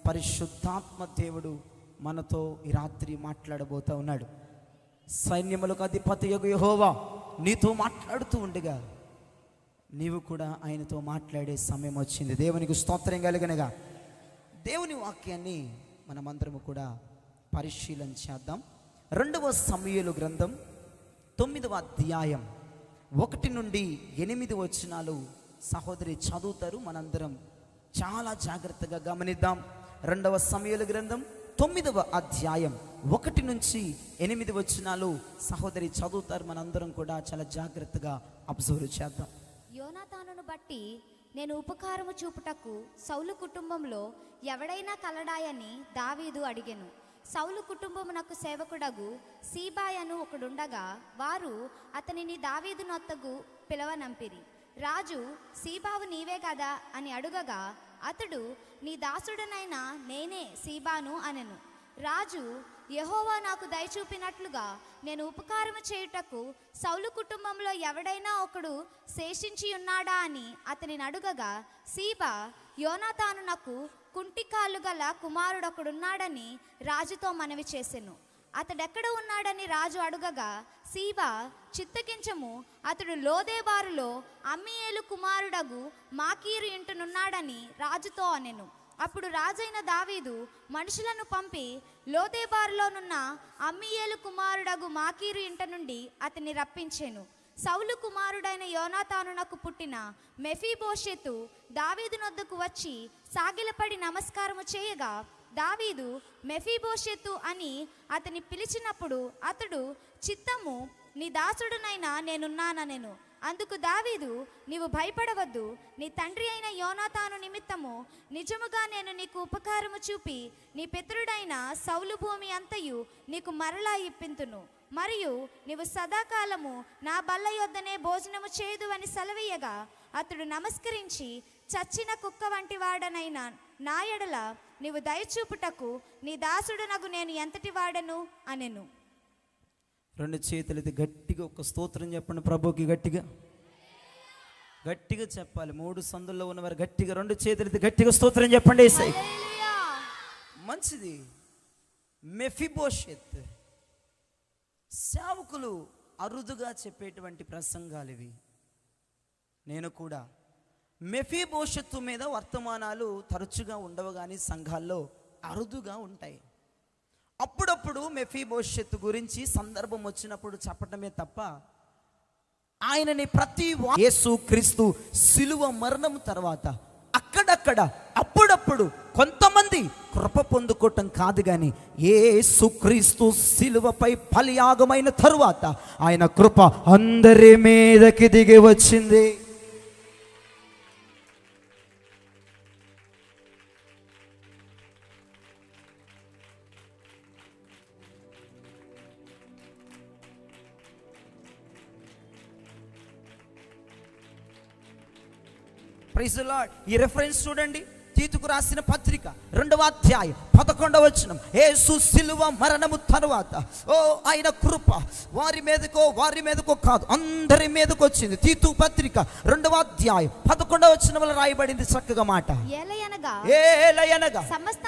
పరిశుద్ధాత్మ దేవుడు మనతో ఈ రాత్రి మాట్లాడబోతూ ఉన్నాడు. సైన్యములకు అధిపతియగు యెహోవా నీతో మాట్లాడుతూ ఉండగా నీవు కూడా ఆయనతో మాట్లాడే సమయం వచ్చింది. దేవునికి స్తోత్రం కలుగనగా దేవుని వాక్యాన్ని మనమందరము కూడా పరిశీలన చేద్దాం. 2వ సమూయేలు గ్రంథం 9వ అధ్యాయం 1 నుండి 8 వచనాలు సహోదరి చదువుతారు. మనందరం చాలా జాగ్రత్తగా గమనిద్దాం. 2వ సమూయేలు గ్రంథం 9వ అధ్యాయం 1 నుంచి 8 వచనాలు సహోదరి చదువుతారు. మనందరం కూడా చాలా జాగ్రత్తగా అబ్జర్వ్ చేద్దాం. యోనాతానును బట్టి నేను ఉపకారము చూపుటకు సౌలు కుటుంబంలో ఎవడైనా కలడాయని దావీదు అడిగెను. సౌలు కుటుంబమునకు సేవకుడగు సీబాయను ఒకడుండగా వారు అతనిని దావీదు నొద్దకు పిలవనంపిరి. రాజు సీబావు నీవే కదా అని అడుగగా అతడు నీ దాసుడనైనా నేనే సీబాను అనెను. రాజు యెహోవా నాకు దయచూపినట్లుగా నేను ఉపకారము చేయుటకు సౌలు కుటుంబంలో ఎవడైనా ఒకడు శేషించి ఉన్నాడా అని అతనిని అడుగగా సీబా యోనాతానునకు కుంటికాళ్ళు గల కుమారుడొకడున్నాడని రాజుతో మనవి చేసెను. అతడెక్కడ ఉన్నాడని రాజు అడుగగా సీబా చిత్తగించము, అతడు లోదేబారులో అమ్మీయేలు కుమారుడగు మాకీరు ఇంటనున్నాడని రాజుతో అనెను. అప్పుడు రాజైన దావీదు మనుషులను పంపి లోదేబారులోనున్న అమ్మీయేలు కుమారుడగు మాకీరు ఇంట నుండి అతన్ని రప్పించెను. సౌలు కుమారుడైన యోనాతానునకు పుట్టిన మెఫీబోషెతు దావీదు నొద్దకు వచ్చి సాగిలపడి నమస్కారము చేయగా దావీదు మెఫీబోషెతు అని అతని పిలిచినప్పుడు అతడు చిత్తము, నీ దాసుడునైనా నేనున్నానెను. అందుకు దావీదు నీవు భయపడవద్దు, నీ తండ్రి అయిన యోనాతాను నిమిత్తము నిజముగా నేను నీకు ఉపకారము చూపి నీ పితరుడైన సౌలు భూమి అంతయు నీకు మరలా ఇప్పింతును. మరియు నీవు సదాకాలము నా బల్ల యొద్దనే భోజనము చేయదు అని సెలవీయగా అతడు నమస్కరించి చచ్చిన కుక్క వంటి వాడనైనా నా ఎడల నీవు దయచూపుటకు నీ దాసుడునగు నేను ఎంతటి వాడను అనెను. 2 చేతులది గట్టిగా ఒక స్తోత్రం చెప్పండి ప్రభుకి. గట్టిగా గట్టిగా చెప్పాలి. 3 సందుల్లో ఉన్నవారు గట్టిగా 2 చేతులది గట్టిగా స్తోత్రం చెప్పండి. హల్లెలూయా. మంచిది. మెఫీబోషెత్ సేవకులు అరుదుగా చెప్పేటువంటి ప్రసంగాలు ఇవి. నేను కూడా మెఫీబోషెత్తు మీద వర్తమానాలు తరచుగా ఉండవు, కానీ సంఘాల్లో అరుదుగా ఉంటాయి. అప్పుడప్పుడు మెఫీబోషెత్తు గురించి సందర్భం వచ్చినప్పుడు చెప్పటమే తప్ప ఆయనని ప్రతి యేసు క్రీస్తు సిలువ మరణం తర్వాత అక్కడక్కడ అప్పుడప్పుడు కొంతమంది కృప పొందుకోవటం కాదు, కానీ యేసు క్రీస్తు సిలువపై బలియాగమైన తరువాత ఆయన కృప అందరి మీదకి దిగి వచ్చింది. Praise the Lord. ఈ రెఫరెన్స్ చూడండి, తీతుకు రాసిన పత్రిక 2వ అధ్యాయం 11వ వచనం. యేసు సిలువ మరణము తరువాత ఆయన కృప వారి మీదకో కాదు అందరి మీదకు వచ్చింది. తీతు పత్రిక 2వ అధ్యాయం 11వ వచనంలో రాయబడింది చక్కగా మాట. ఏలయనగా సమస్త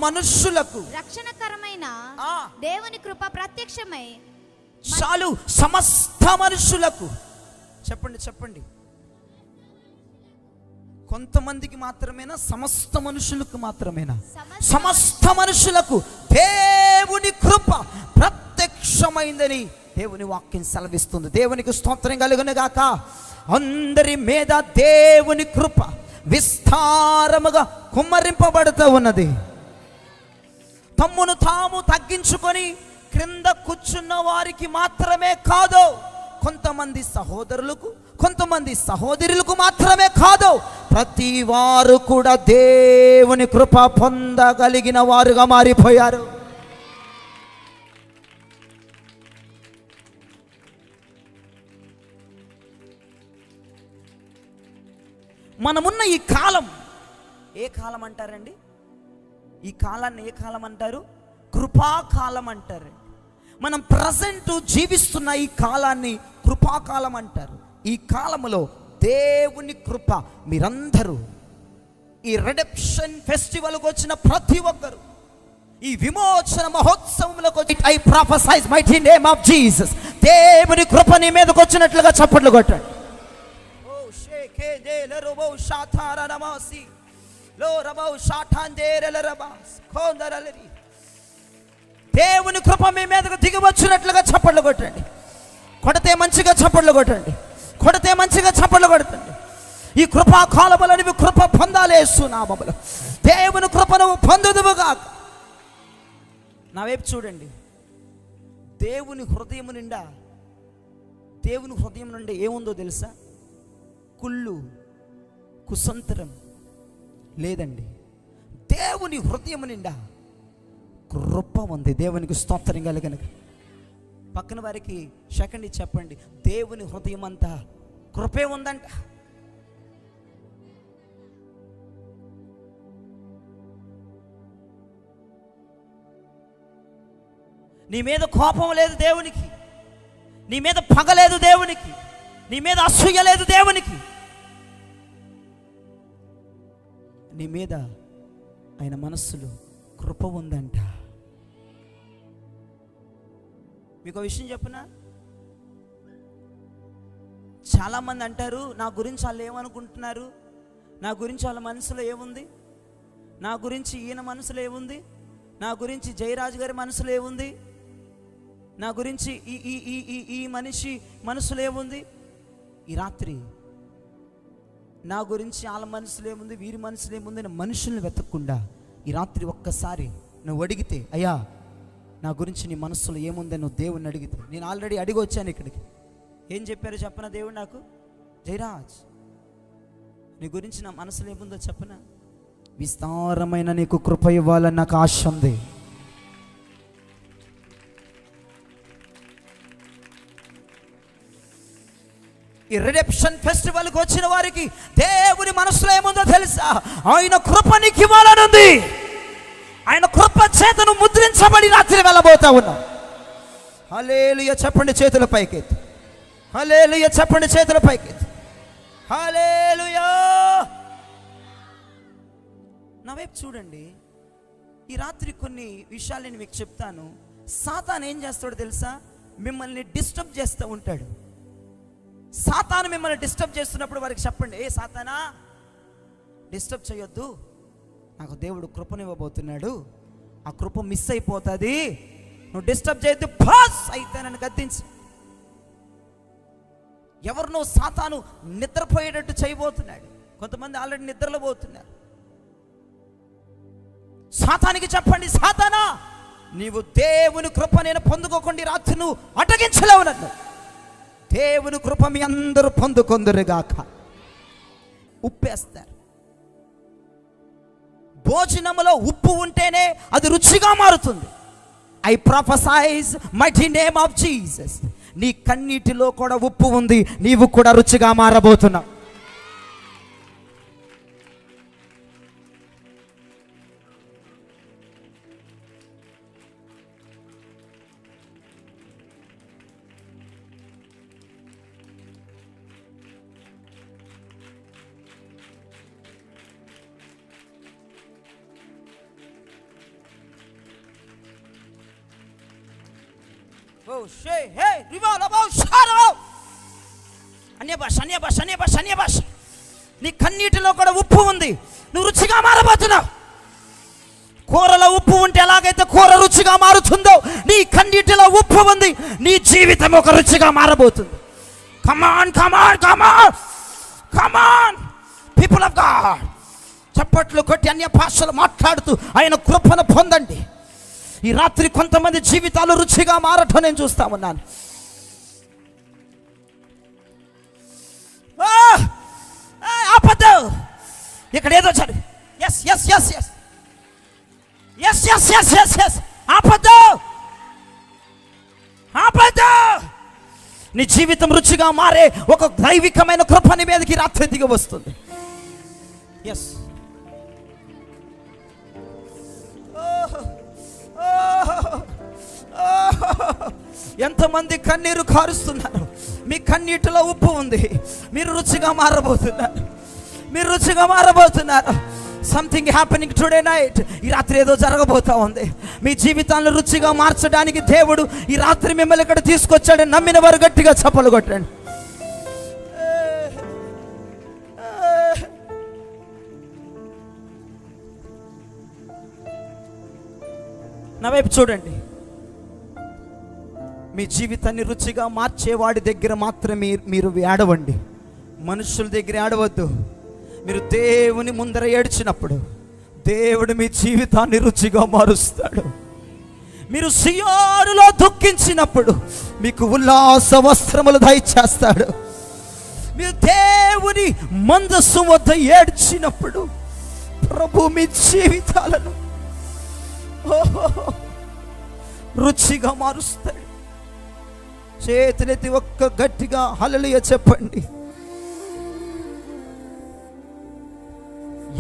మనుషులకు రక్షణకరమైన దేవుని కృప ప్రత్యక్షమై చాలు. సమస్త మనుషులకు చెప్పండి. కొంతమందికి మాత్రమేనా? సమస్త మనుషులకు మాత్రమేనా? సమస్త మనుషులకు దేవుని కృప ప్రత్యక్షమైందని దేవుని వాక్యం సెలవిస్తుంది. దేవునికి స్తోత్రం కలుగును గాక. అందరి మీద దేవుని కృప విస్తారముగా కుమ్మరింపబడుతూ ఉన్నది. తమ్మును తాము తగ్గించుకొని క్రింద కూర్చున్న వారికి మాత్రమే కాదు, కొంతమంది సహోదరులకు కొంతమంది సహోదరులకు మాత్రమే కాదు, ప్రతి వారు కూడా దేవుని కృప పొందగలిగిన వారుగా మారిపోయారు. మనమున్న ఈ కాలం ఏ కాలం అంటారండి? ఈ కాలాన్ని ఏ కాలం అంటారు? కృపాకాలం అంటారు. మనం ప్రజెంట్ జీవిస్తున్న ఈ కాలాన్ని కృపాకాలం అంటారు. ఈ కాలములో దేవుని కృప మీరందరూ ఈ రిడెంప్షన్ ఫెస్టివల్కి వచ్చిన ప్రతి ఒక్కరు, ఈ విమోచన మహోత్సవంలోకి వచ్చి I prophesize mighty name of Jesus, దేవుని కృప నీ మీదకి వచ్చినట్లుగా చప్పట్లు కొట్టండి. ఓ షేకే దేలరబో షాతారనమాసి లో రబో షాటాందేరలరబాస్ కోందరలరి, దేవుని కృప మీ మీదకు దిగి వచ్చినట్లుగా చప్పట్లు కొట్టండి. కొడితే మంచిగా చప్పట్లు కొట్టండి, కొడితే మంచిగా చప్పట్లు కొట్టండి. ఈ కృపా కాలములో నీవు కృప పొందాలి యేసునామములో. దేవుని కృపను పొందుదువుగా. నా వైపు చూడండి. దేవుని హృదయం నుండి ఏముందో తెలుసా? కుళ్ళు, కుసంతరం లేదండి. దేవుని హృదయం నిండా కృప ఉంది. దేవునికి స్తోత్రం కలుగనక. పక్కన వారికి సెకండ్ చెప్పండి, దేవుని హృదయం అంతా కృపే ఉందంట. నీ మీద కోపం లేదు దేవునికి, నీ మీద పగ లేదు దేవునికి, నీ మీద అసూయ లేదు దేవునికి. నీ మీద ఆయన మనస్సులో కృప ఉందంట. మీకు విషయం చెప్పనా? చాలామంది అంటారు, నా గురించి వాళ్ళు ఏమనుకుంటున్నారు, నా గురించి వాళ్ళ మనసులో ఏముంది, నా గురించి ఈయన మనసులో ఏముంది, నా గురించి జయరాజు గారి మనసులో ఏముంది, నా గురించి ఈ మనిషి మనసులో ఏముంది. ఈ రాత్రి నా గురించి వాళ్ళ మనసులో ఏముంది, వీరి మనసులో ఏముంది అని మనుషుల్ని వెతకకుండా ఈ రాత్రి ఒక్కసారి నువ్వు అడిగితే, అయ్యా నా గురించి నీ మనసులో ఏముందని నువ్వు దేవుణ్ణి అడిగితే, నేను ఆల్రెడీ అడిగి వచ్చాను ఇక్కడికి. ఏం చెప్పారో చెప్పనా దేవుడు నాకు? జయరాజ్, నీ గురించి నా మనసులో ఏముందో చెప్పనా? విస్తారమైన నీకు కృప ఇవ్వాలని నాకు ఆశ ఉంది. ఈ రిడెంప్షన్ ఫెస్టివల్కి వచ్చిన వారికి దేవుని మనసులో ఏముందో తెలుసా? ఆయన కృప నీకు ఇవ్వాలనుంది. ఆయన కృప చేతను ముద్రించబడి రాత్రి వెళ్ళబోతా ఉన్నాం. హల్లెలూయా చెప్పండి, చేతుల పైకెత్తి. హల్లెలూయా చెప్పండి, చేతుల పైకెత్తి. హల్లెలూయా. నా వైపు చూడండి. ఈ రాత్రి కొన్ని విషయాలు నేను మీకు చెప్తాను. సాతాను ఏం చేస్తాడో తెలుసా? మిమ్మల్ని డిస్టర్బ్ చేస్తూ ఉంటాడు. సాతాను మిమ్మల్ని డిస్టర్బ్ చేస్తున్నప్పుడు వారికి చెప్పండి, ఏ సాతానా డిస్టర్బ్ చేయొద్దు, నాకు దేవుడు కృపనివ్వబోతున్నాడు, ఆ కృప మిస్ అయిపోతుంది, నువ్వు డిస్టర్బ్ చేయొద్దు, పాస్ అయితే నన్ను గద్దించు. ఎవరినో సాతాను నిద్రపోయేటట్టు చేయబోతున్నాడు. కొంతమంది ఆల్రెడీ నిద్రలో పోతున్నారు. సాతానికి చెప్పండి, సాతానా నీవు దేవుని కృప నేను పొందుకోకుండా రాత్రి నువ్వు అటగించలేవు నన్ను. దేవుని కృప మీ అందరూ పొందుకొందురుగాక. ఉప్పేస్తారు. భోజనములో ఉప్పు ఉంటేనే అది రుచిగా మారుతుంది. I prophesize mighty name of Jesus, నీ కన్నీటిలో కూడా ఉప్పు ఉంది, నీవు కూడా రుచిగా మారబోతున్నావు. నీ కన్నీటిలో కూడా ఉప్పు ఉంది, నువ్వు రుచిగా మారబోతున్నావు. కూరలో ఉప్పు ఉంటే ఎలాగైతే కూర రుచిగా మారుతుందో, నీ కన్నీటిలో ఉప్పు ఉంది, నీ జీవితం ఒక రుచిగా మారబోతుంది. కమాన్ కమాన్ కమాన్ కమాన్ పీపుల్ ఆఫ్ గాడ్, చప్పట్లు కొట్టి అన్య భాషలు మాట్లాడుతూ ఆయన కృపను పొందండి. ఈ రాత్రి కొంతమంది జీవితాలు రుచిగా మారటం నేను చూస్తా ఉన్నాను. ఆపద్దు, ఇక్కడ ఏదో చదువు. Yes yes yes yes yes yes yes yes yes ఆపద్దు, ఆపద్దు. నీ జీవితం రుచిగా మారే ఒక దైవికమైన కృప నీ మీదకి రాత్రి దిగి వస్తుంది. ఎస్, ఎంతమంది కన్నీరు కారుస్తున్నారు. మీ కన్నీటిలో ఉప్పు ఉంది, మీరు రుచిగా మారబోతున్నారు, మీరు రుచిగా మారబోతున్నారు. Something happening today night. ఈ రాత్రి ఏదో జరగబోతా ఉంది. మీ జీవితాలను రుచిగా మార్చడానికి దేవుడు ఈ రాత్రి మిమ్మల్ని ఇక్కడ తీసుకొచ్చాడని నమ్మిన వారు గట్టిగా చప్పలు కొట్టండి. నా వైపు చూడండి. మీ జీవితాన్ని రుచిగా మార్చేవాడి దగ్గర మాత్రమే మీరు ఏడవండి, మనుషుల దగ్గర ఏడవద్దు. మీరు దేవుని ముందర ఏడ్చినప్పుడు దేవుడు మీ జీవితాన్ని రుచిగా మారుస్తాడు. మీరు సియోనులో దుఃఖించినప్పుడు మీకు ఉల్లాస వస్త్రములు దయచేస్తాడు. మీరు దేవుని మందస్సు వద్ద ఏడ్చినప్పుడు ప్రభు మీ జీవితాలను రుచిగా మారుస్తాడు. చేతులెత్తి ఒక్క గట్టిగా హల్లెలూయా చెప్పండి.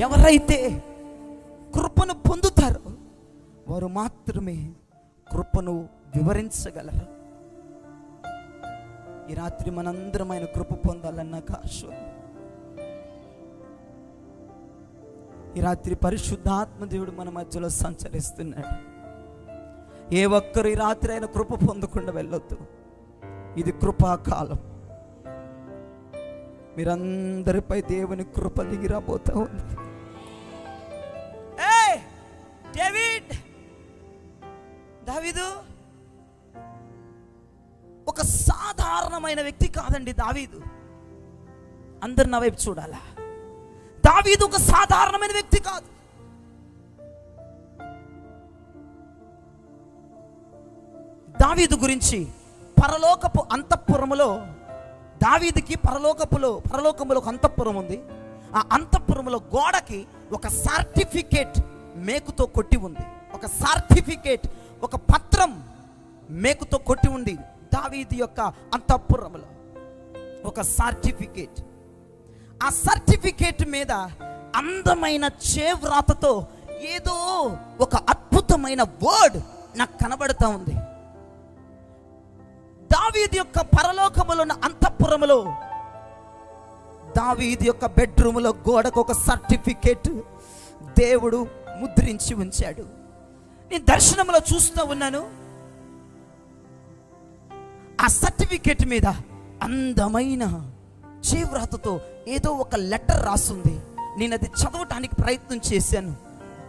ఎవరైతే కృపను పొందుతారో వారు మాత్రమే కృపను వివరించగలరు. ఈ రాత్రి మనందరం ఆయన కృప పొందాలన్న ఆశ. ఈ రాత్రి పరిశుద్ధాత్మ దేవుడు మన మధ్యలో సంచరిస్తున్నాడు. ఏ ఒక్కరు ఈ రాత్రి ఆయన కృప పొందకుండా వెళ్ళొద్దు. ఇది కృపాకాలం. మీరందరిపై దేవుని కృప దిగి రాబోతా ఉంది. దావీదు ఒక సాధారణమైన వ్యక్తి కాదండి. దావీదు, అందరు నా వైపు చూడాలా. దావీదు ఒక సాధారణమైన వ్యక్తి కాదు. దావీదు గురించి పరలోకపు అంతఃపురములో, దావీదుకి పరలోకములో ఒక అంతఃపురం ఉంది. ఆ అంతఃపురములో గోడకి ఒక సర్టిఫికేట్ మేకుతో కొట్టి ఉంది. ఒక సర్టిఫికేట్, ఒక పత్రం మేకుతో కొట్టి ఉంది. దావీదు యొక్క అంతఃపురములో ఒక సర్టిఫికేట్. ఆ సర్టిఫికేట్ మీద అందమైన చేవ్రాతతో ఏదో ఒక అద్భుతమైన వర్డ్ నాకు కనబడుతూ ఉంది. దావీదు యొక్క పరలోకములో ఉన్న అంతఃపురములో, దావీదు యొక్క బెడ్రూములో గోడకు ఒక సర్టిఫికేట్ దేవుడు ముద్రించి ఉంచాడు. నేను దర్శనంలో చూస్తూ ఉన్నాను. ఆ సర్టిఫికేట్ మీద అందమైన చేవ్రాతతో ఏదో ఒక లెటర్ రాస్తుంది. నేను అది చదవటానికి ప్రయత్నం చేశాను.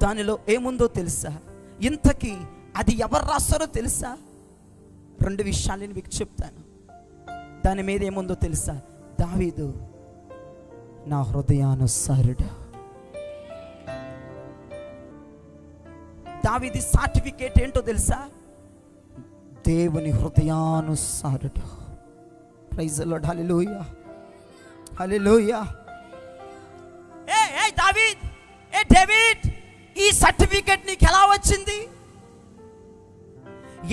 దానిలో ఏముందో తెలుసా? ఇంతకీ అది ఎవరు రాస్తారో తెలుసా? 2 విషయాలు నేను మీకు చెప్తాను. దాని మీద ఏముందో తెలుసా? దావీదు నా హృదయానుసారుడు. దావీదు సర్టిఫికేట్ ఏంటో తెలుసా? దేవుని హృదయానుసారుడు. Praise the Lord. హల్లెలూయా, హల్లెలూయా. డేవిడ్, ఈ సర్టిఫికేట్ నీకు ఎలా వచ్చింది?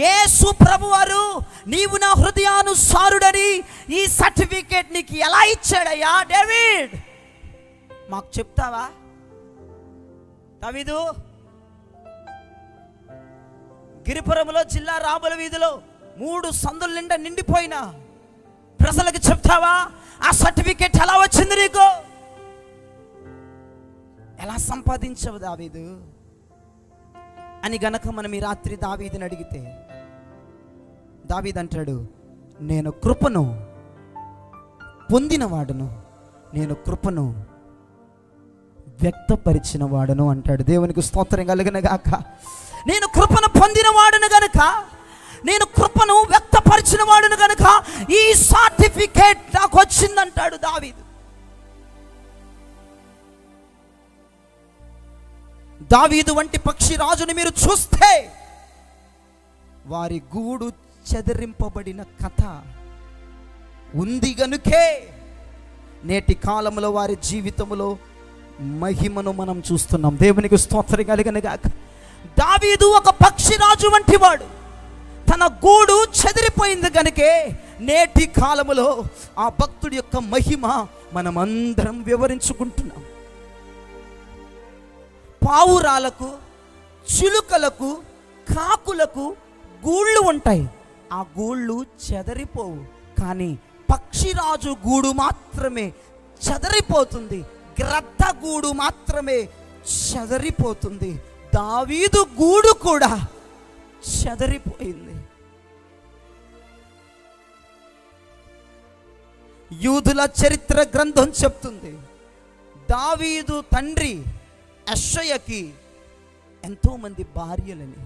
యేసు ప్రభువారు నీవు నా హృదయానుసారుడని ఈ సర్టిఫికేట్ నీకు ఎలా ఇచ్చాడయ్యా? డేవిడ్, మాకు చెప్తావా? దావీదు, గిరిపురంలో జిల్లా రాముల వీధిలో 3 సందుల నిండా నిండిపోయిన ప్రజలకు చెప్తావా ఆ సర్టిఫికేట్ ఎలా వచ్చింది నీకు? ఎలా సంపాదించవు దావీదు అని గనక మనం ఈ రాత్రి దావీదుని అడిగితే, దావీదు అంటాడు, నేను కృపను పొందిన వాడును, నేను కృపను వ్యక్తపరిచిన వాడును అంటాడు. దేవునికి స్తోత్రం కలుగును గాక. నేను కృపను పొందిన వాడును గనుక, నేను కృపను వ్యక్తపరిచిన వాడును గనుక ఈ సర్టిఫికేట్ నాకు వచ్చిందంటాడు దావీదు. దావీదు వంటి పక్షిరాజుని మీరు చూస్తే వారి గూడు చెదిరింపబడిన కథ ఉంది గనుకే నేటి కాలంలో వారి జీవితంలో మహిమను మనం చూస్తున్నాం. దేవునికి స్తోత్రం కలుగును గాక. దావీదు ఒక పక్షిరాజు వంటి వాడు. తన గూడు చెదిరిపోయింది కనుకే నేటి కాలములో ఆ భక్తుడి యొక్క మహిమ మనం అందరం వివరించుకుంటున్నాం. పావురాలకు, చిలుకలకు, కాకులకు గూళ్ళు ఉంటాయి. ఆ గూళ్ళు చెదరిపోవు. కానీ పక్షిరాజు గూడు మాత్రమే చెదరిపోతుంది. గ్రద్ద గూడు మాత్రమే చెదరిపోతుంది. దావీదు గూడు కూడా చెదరిపోయింది. యూదుల చరిత్ర గ్రంథం చెప్తుంది, దావీదు తండ్రి యెషయకి ఎంతోమంది భార్యలని.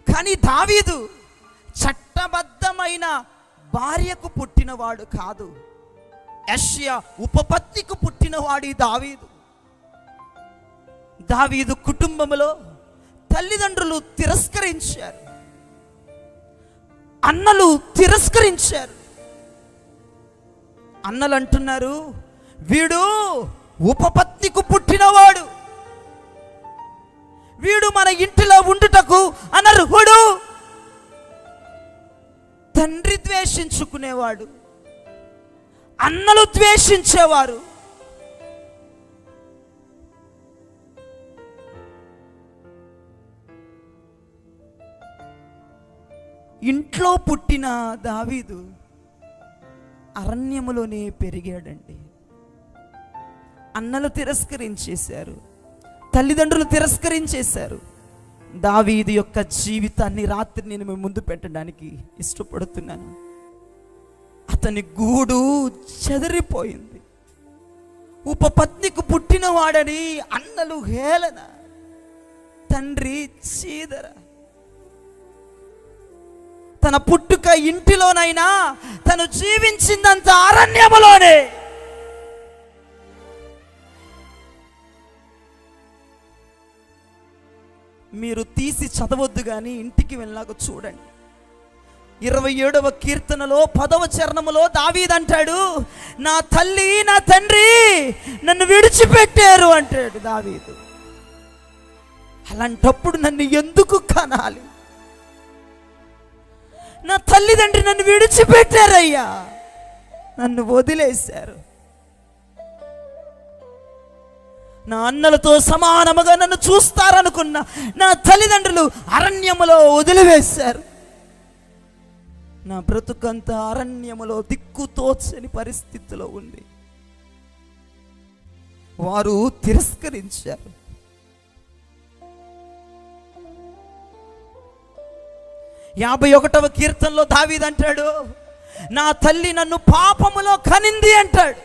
కానీ దావీదు చట్టబద్ధమైన భార్యకు పుట్టినవాడు కాదు. యెషయా ఉపపత్తికి పుట్టినవాడు దావీదు. దావీదు కుటుంబంలో తల్లిదండ్రులు తిరస్కరించారు, అన్నలు తిరస్కరించారు. అన్నలు అంటున్నారు, వీడు ఉపపత్తికి పుట్టినవాడు, వీడు మన ఇంటిలో ఉండుటకు అనర్హుడు. తండ్రి ద్వేషించుకునేవాడు, అన్నలు ద్వేషించేవారు. ఇంట్లో పుట్టిన దావీదు అరణ్యములోనే పెరిగాడండి. అన్నలు తిరస్కరించేశారు, తల్లిదండ్రులు తిరస్కరించేశారు. దావీదు యొక్క జీవితాన్ని రాత్రి నేను మీ ముందు పెట్టడానికి ఇష్టపడుతున్నాను. అతని గూడు చెదిరిపోయింది. ఉపపత్నికి పుట్టినవాడని అన్నలు హేళన, తండ్రి చీదర. తన పుట్టుక ఇంటిలోనైనా తను జీవించిందంత అరణ్యములోనే. మీరు తీసి చదవద్దు కానీ ఇంటికి వెళ్ళాక చూడండి. 27వ కీర్తనలో 10వ చరణములో దావీదు అంటాడు, నా తల్లి నా తండ్రి నన్ను విడిచిపెట్టారు అంటాడు దావీదు. అలాంటప్పుడు నన్ను ఎందుకు కనాలి? నా తల్లిదండ్రి నన్ను విడిచిపెట్టారయ్యా, నన్ను వదిలేశారు. నా అన్నలతో సమానముగా నన్ను చూస్తారనుకున్న నా తల్లిదండ్రులు అరణ్యములో వదిలివేశారు. నా బ్రతుకంతా అరణ్యములో దిక్కుతోచని పరిస్థితిలో ఉంది. వారు తిరస్కరించారు. 51వ కీర్తనలో దావీదు అంటాడు, నా తల్లి నన్ను పాపములో కనింది అంటాడు.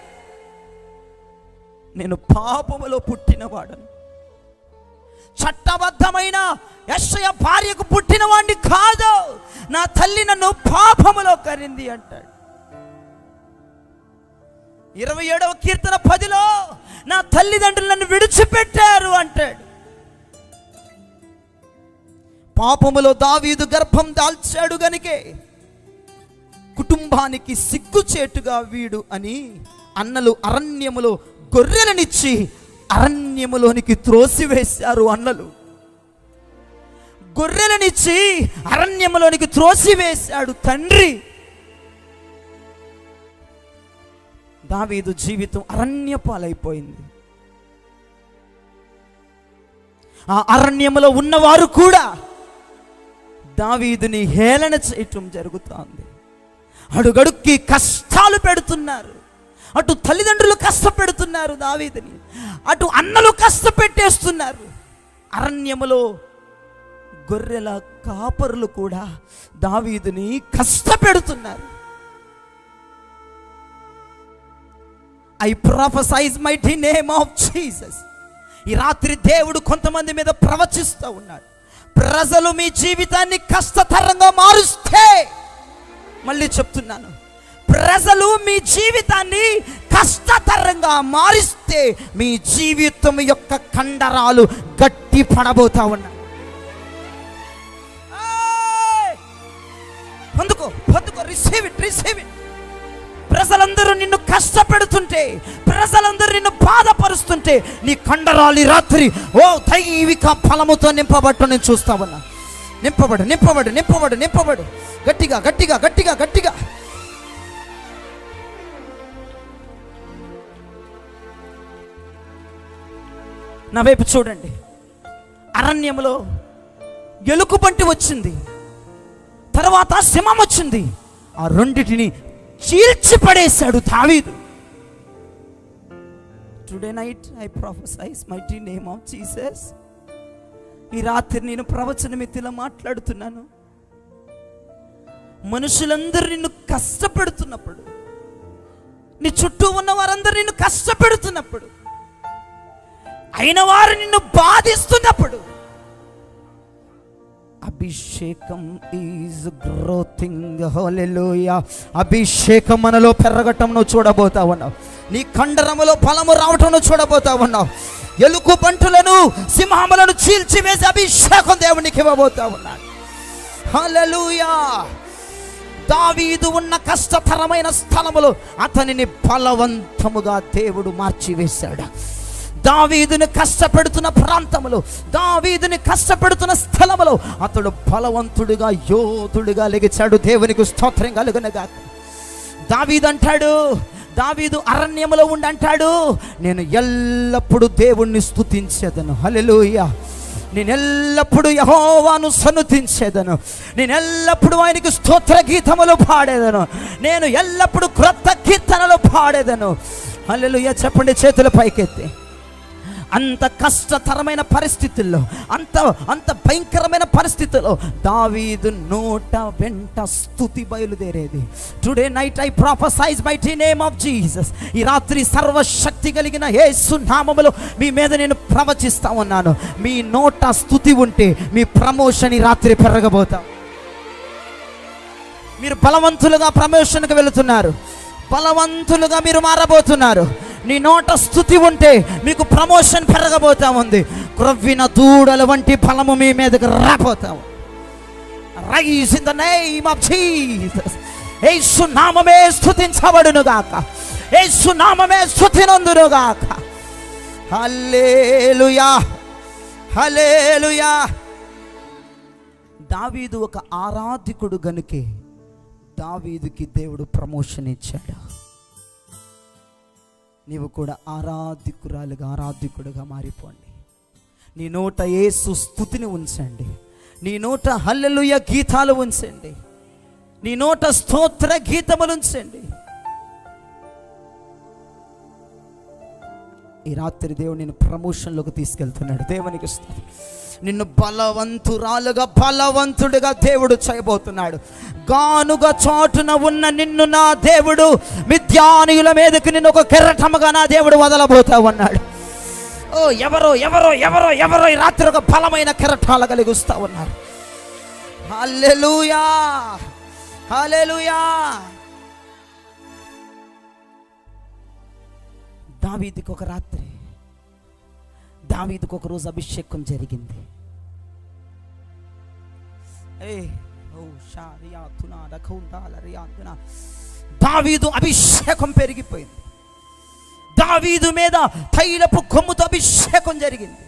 నేను పాపములో పుట్టినవాడను, చట్టబద్ధమైన యెషయా భార్యకు పుట్టినవాడిని కాదు, నా తల్లి నన్ను పాపములో కనింది అంటాడు. 27వ కీర్తన 10లో నా తల్లిదండ్రులు నన్ను విడిచిపెట్టారు అంటాడు. పాపములో దావీదు గర్భం దాల్చాడు గనికే కుటుంబానికి సిగ్గుచేటుగా వీడు అని అన్నలు అరణ్యములో గొర్రెలనిచ్చి అరణ్యములోనికి త్రోసివేశారు. అన్నలు గొర్రెలనిచ్చి అరణ్యములోనికి త్రోసివేశాడు తండ్రి. దావీదు జీవితం అరణ్యపాలైపోయింది. ఆ అరణ్యములో ఉన్నవారు కూడా దావీదుని హేళన చేయటం జరుగుతోంది. అడుగడుక్కి కష్టాలు పెడుతున్నారు. అటు తల్లిదండ్రులు కష్టపెడుతున్నారు దావీదుని, అటు అన్నలు కష్టపెట్టేస్తున్నారు. అరణ్యములో గొర్రెల కాపరులు కూడా దావీదుని కష్టపెడుతున్నారు. I prophesize mighty name of Jesus. ఈ రాత్రి దేవుడు కొంతమంది మీద ప్రవచిస్తూ ఉన్నాడు. ప్రజలు మీ జీవితాన్ని కష్టతరంగా మారుస్తే, మళ్ళీ చెప్తున్నాను, ప్రజలు మీ జీవితాన్ని కష్టతరంగా మారిస్తే మీ జీవితం యొక్క కండరాలు గట్టి పడబోతా ఉన్నాయి. పొందుకో పొందుకో, రిసీవ్ ఇట్, రిసీవ్ ఇట్. ప్రజలందరూ నిన్ను కష్టపెడుతుంటే, ప్రజలందరూ నిన్ను బాధపరుస్తుంటే నీ కండరాలు రాత్రి దైవిక ఫలముతో నింపబట్టు నేను చూస్తా ఉన్నా. నింపబడు నింపబడు నింపబడు నింపబడు, గట్టిగా గట్టిగా గట్టిగా గట్టిగా. నా వైపు చూడండి. అరణ్యంలో ఎలుగుబంటి వచ్చింది, తర్వాత సింహం వచ్చింది. ఆ రెండిటిని చీల్చి పడేశాడు దావీదు. Today night I prophesize mighty name of Jesus. ఈ రాత్రి నేను ప్రవచనం ఎత్తిలా మాట్లాడుతున్నాను. మనుషులందరూ నిన్ను కష్టపెడుతున్నప్పుడు, నీ చుట్టూ ఉన్న వారందరూ నిన్ను కష్టపెడుతున్నప్పుడు, అయిన వారు నిన్ను బాధిస్తున్నప్పుడు, అభిషేకం ఈజ్ గ్రోతింగ్. హల్లెలూయా. అభిషేకం మనలో పెరగటం నువ్వు చూడబోతా ఉన్నావు. నీ కండరములో బలము రావటం నువ్వు చూడబోతా ఉన్నావు. ఎలుగు బంటులను, సింహములను చీల్చివేసి అభిషేకం దేవునికి ఇవ్వబోతా ఉన్నాడు. హల్లెలూయా. దావీదు ఉన్న కష్టతరమైన స్థలములో అతనిని బలవంతముగా దేవుడు మార్చివేశాడు. దావీదుని కష్టపెడుతున్న ప్రాంతములో, దావీదుని కష్టపెడుతున్న స్థలములో అతడు బలవంతుడిగా, యోధుడిగా లెగిచాడు. దేవునికి స్తోత్రం కలుగునుగాక. దావీదు అరణ్యములో ఉండి అంటాడు, నేను ఎల్లప్పుడూ దేవుణ్ణి స్తుతించేదను. హల్లెలూయా. నేను ఎల్లప్పుడూ యెహోవాను సన్నుతించేదను. నేను ఎల్లప్పుడూ ఆయనకి స్తోత్ర గీతములు పాడేదను. నేను ఎల్లప్పుడూ క్రొత్త కీర్తనలు పాడేదను. హల్లెలూయా. చెప్పండి చేతుల పైకెత్తి. అంత కష్టతరమైన పరిస్థితుల్లో, అంత భయంకరమైన పరిస్థితుల్లో దావీదు నోట వెంట స్తుతి బయలుదేరేది. Today night I prophesize mighty name of Jesus. ఈ రాత్రి సర్వశక్తి కలిగిన యేసు నామములో మీ మీద నేను ప్రవచిస్తా ఉన్నాను. మీ నోట స్తుతి ఉంటే మీ ప్రమోషన్ ఈ రాత్రి పెరగబోతాం. మీరు బలవంతులుగా ప్రమోషన్కి వెళుతున్నారు. బలవంతులుగా మీరు మారబోతున్నారు. నీ నోట స్తుతి ఉంటే మీకు ప్రమోషన్ పెరగబోతా ఉంది. క్రొవ్విన దూడల వంటి ఫలము మీ మీదకి రాబోతాము. Rise in the name of Jesus. యేసు నామమే స్తుతించబడును గాక. యేసు నామమే స్తుతినందును గాక. హల్లెలూయా. హల్లెలూయా. దావీదు ఒక ఆరాధికుడు గనుకే దావీదుకి దేవుడు ప్రమోషన్ ఇచ్చాడు. నీవు కూడా ఆరాధికుడుగా మారిపోండి. నీ నోట యేసు స్తుతిని ఉంచండి. నీ నోట హల్లెలూయా గీతాలు ఉంచండి. నీ నోట స్తోత్ర గీతములు ఉంచండి. ఈ రాత్రి దేవుడు నిన్ను ప్రమోషన్లోకి తీసుకెళ్తున్నాడు. దేవునికి స్తోత్రం. నిన్ను బలవంతుడిగా దేవుడు చేయబోతున్నాడు. గానుగ చాటున ఉన్న నిన్ను నా దేవుడు మిద్యానీయుల మీదకి నిన్ను ఒక కెరటముగా నా దేవుడు వదలబోతా ఉన్నాడు. ఓ ఎవరో ఈ రాత్రి ఒక బలమైన కెరటాలు కలిగిస్తా ఉన్నారు. హల్లెలూయా. హల్లెలూయా. దావీదుకు ఒక రోజు అభిషేకం జరిగింది. దావీదు అభిషేకం పెరిగిపోయింది. దావీదు మీద తైలపు కొమ్ముతో అభిషేకం జరిగింది.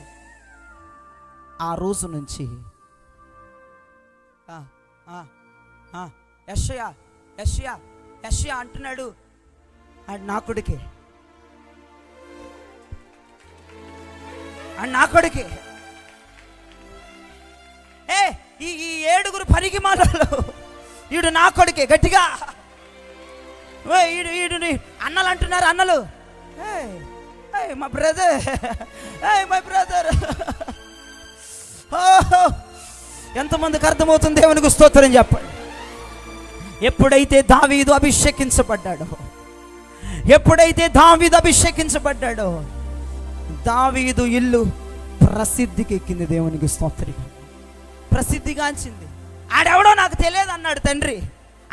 ఆ రోజు నుంచి యెషయా అంటున్నాడు, నా కొడుకే, నా కొడుకే. ఈ 7 పరిగి మాటలు, ఈడు నా కొడుకే. గట్టిగా ఈడుని అన్నలు అంటున్నారు. అన్నలు, మై బ్రదర్. ఎంతమందికి అర్థమవుతుంది? దేవునికి స్తోత్రం చెప్పండి. ఎప్పుడైతే దావీదు అభిషేకించబడ్డాడో దావీదు ఇల్లు ప్రసిద్ధికి ఎక్కింది. దేవునికి స్తోత్రం. ప్రసిద్ధిగాంచింది. ఆడెవడో నాకు తెలియదు అన్నాడు తండ్రి.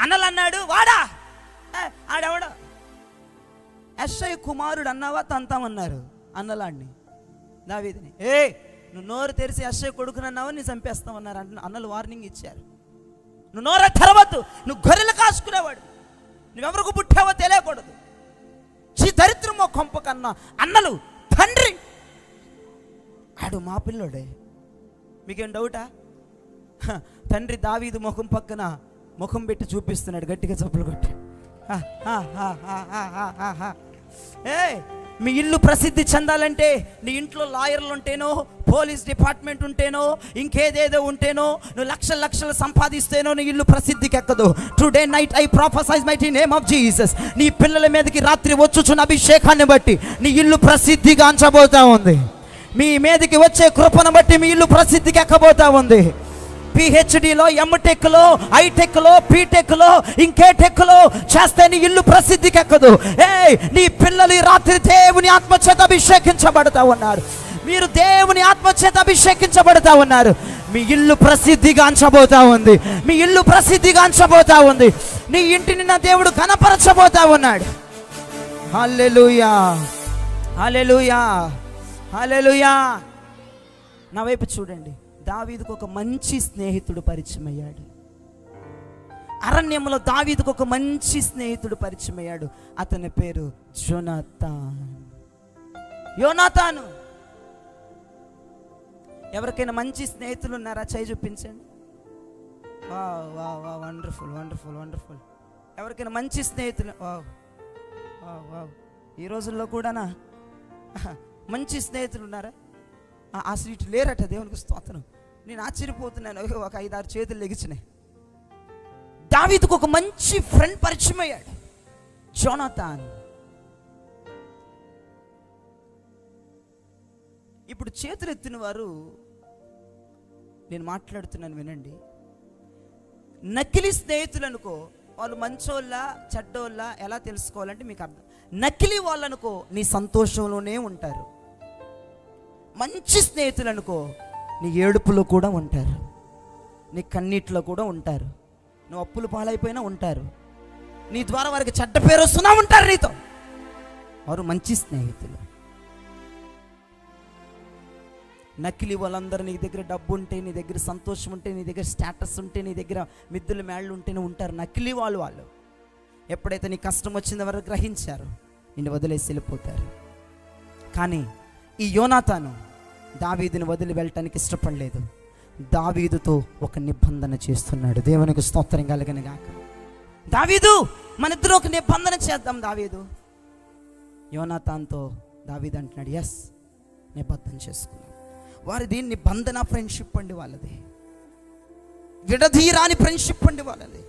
అన్నలు అన్నాడు, వాడా ఆడెవడో, యెషై కుమారుడు అన్నావా తంతామన్నారు అన్నలాడిని, దావీదుని. నువ్వు నోరు తెరిచి యెషై కొడుకుని అన్నావా నీ చంపేస్తామన్నారు అన్నలు వార్నింగ్ ఇచ్చారు. నువ్వు నోరు తెరవద్దు, నువ్వు గొర్రెలు కాసుకునేవాడు, నువ్వెవరికి పుట్టావో తెలియకూడదు. దరిద్రమో కొంప కన్నా అన్నలు, తండ్రి ఆడు మా పిల్లోడే. మీకేం డౌటా? తండ్రి దావీదు ముఖం పక్కన ముఖం పెట్టి చూపిస్తున్నాడు. గట్టిగా చప్పులు కొట్టి మీ ఇల్లు ప్రసిద్ధి చెందాలంటే నీ ఇంట్లో లాయర్లు ఉంటేనో, పోలీస్ డిపార్ట్మెంట్ ఉంటేనో, ఇంకేదేదో ఉంటేనో, నువ్వు లక్షలు లక్షలు సంపాదిస్తేనో నీ ఇల్లు ప్రసిద్ధికి ఎక్కదు. Today night I prophesize mighty name of Jesus. నీ పిల్లల మీదకి రాత్రి వచ్చుచున్న అభిషేకాన్ని బట్టి నీ ఇల్లు ప్రసిద్ధిగాంచబోతా ఉంది. మీ మీదకి వచ్చే కృపను బట్టి మీ ఇల్లు ప్రసిద్ధికి ఎక్కబోతా ఉంది. పిహెచ్డిలో, ఎంటెక్లో, ఐటెక్లో, పీటెక్లో, ఇంకే టెక్లో చేస్తే నీ ఇల్లు ప్రసిద్ధికి ఎక్కదు. నీ పిల్లలు ఈ రాత్రి దేవుని ఆత్మచేత అభిషేకించబడతా ఉన్నారు. మీరు దేవుని ఆత్మచేత అభిషేకించబడతా ఉన్నారు. మీ ఇల్లు ప్రసిద్ధిగాంచబోతా ఉంది. మీ ఇల్లు ప్రసిద్ధిగాంచబోతా ఉంది. నీ ఇంటిని నా దేవుడు కనపరచబోతా ఉన్నాడు. హల్లెలూయా, హల్లెలూయా, హల్లెలూయా. నా వైపు చూడండి. దావీదుకు ఒక మంచి స్నేహితుడు పరిచయం అయ్యాడు. అరణ్యంలో దావీదుకు ఒక మంచి స్నేహితుడు పరిచయం అయ్యాడు. అతని పేరు యోనాతాను. ఎవరికైనా మంచి స్నేహితులు ఉన్నారా? చేయి చూపించండి. Wonderful, wonderful, wonderful. ఎవరికైనా మంచి స్నేహితులు? ఈ రోజుల్లో కూడానా మంచి స్నేహితులు ఉన్నారా? అసలు ఇటు లేరట. దేవునికి స్తోత్రం. నేను ఆశ్చర్యపోతున్నాను. ఒక 5-6 చేతులు లెగిచినాయి. దావీదుకు ఒక మంచి ఫ్రెండ్ పరిచయం అయ్యాడు, జోనాతాన్. ఇప్పుడు చేతులు ఎత్తిన వారు నేను మాట్లాడుతున్నాను వినండి. నకిలీ స్నేహితులు అనుకో, వాళ్ళు మంచోళ్ళ చెడ్డోళ్ళ ఎలా తెలుసుకోవాలంటే మీకు అర్థం. నకిలీ వాళ్ళు అనుకో నీ సంతోషంలోనే ఉంటారు. మంచి స్నేహితులు అనుకో నీ ఏడుపులో కూడా ఉంటారు, నీ కన్నీటిలో కూడా ఉంటారు, నువ్వు అప్పులు పాలైపోయినా ఉంటారు, నీ ద్వారా వారికి చెడ్డ పేరు వస్తున్నా ఉంటారు నీతో. వారు మంచి స్నేహితులు. నకిలీ వాళ్ళందరూ నీ దగ్గర డబ్బు ఉంటే, నీ దగ్గర సంతోషం ఉంటే, నీ దగ్గర స్టేటస్ ఉంటే, నీ దగ్గర మిద్దులు మేళ్ళు ఉంటేనే ఉంటారు నకిలీ వాళ్ళు. ఎప్పుడైతే నీ కష్టం వచ్చిందో వారు గ్రహించారు, నిన్ను వదిలేసి వెళ్ళిపోతారు. కానీ ఈ యోనాతాను దావీదుని వదిలి వెళ్ళటానికి ఇష్టపడలేదు. దావీదుతో ఒక నిబంధన చేస్తున్నాడు. దేవునికి స్తోత్రం కలుగును గాక. దావీదు, మన ఇద్దరు ఒక నిబంధన చేద్దాం. దావీదు యోనాతాన్తో దావీదు అంటున్నాడు, ఎస్, నిబంధన చేసుకున్నాం. వారిది నిబంధన ఫ్రెండ్షిప్ అండి, వాళ్ళది విడదీరాని ఫ్రెండ్షిప్ అండి వాళ్ళది.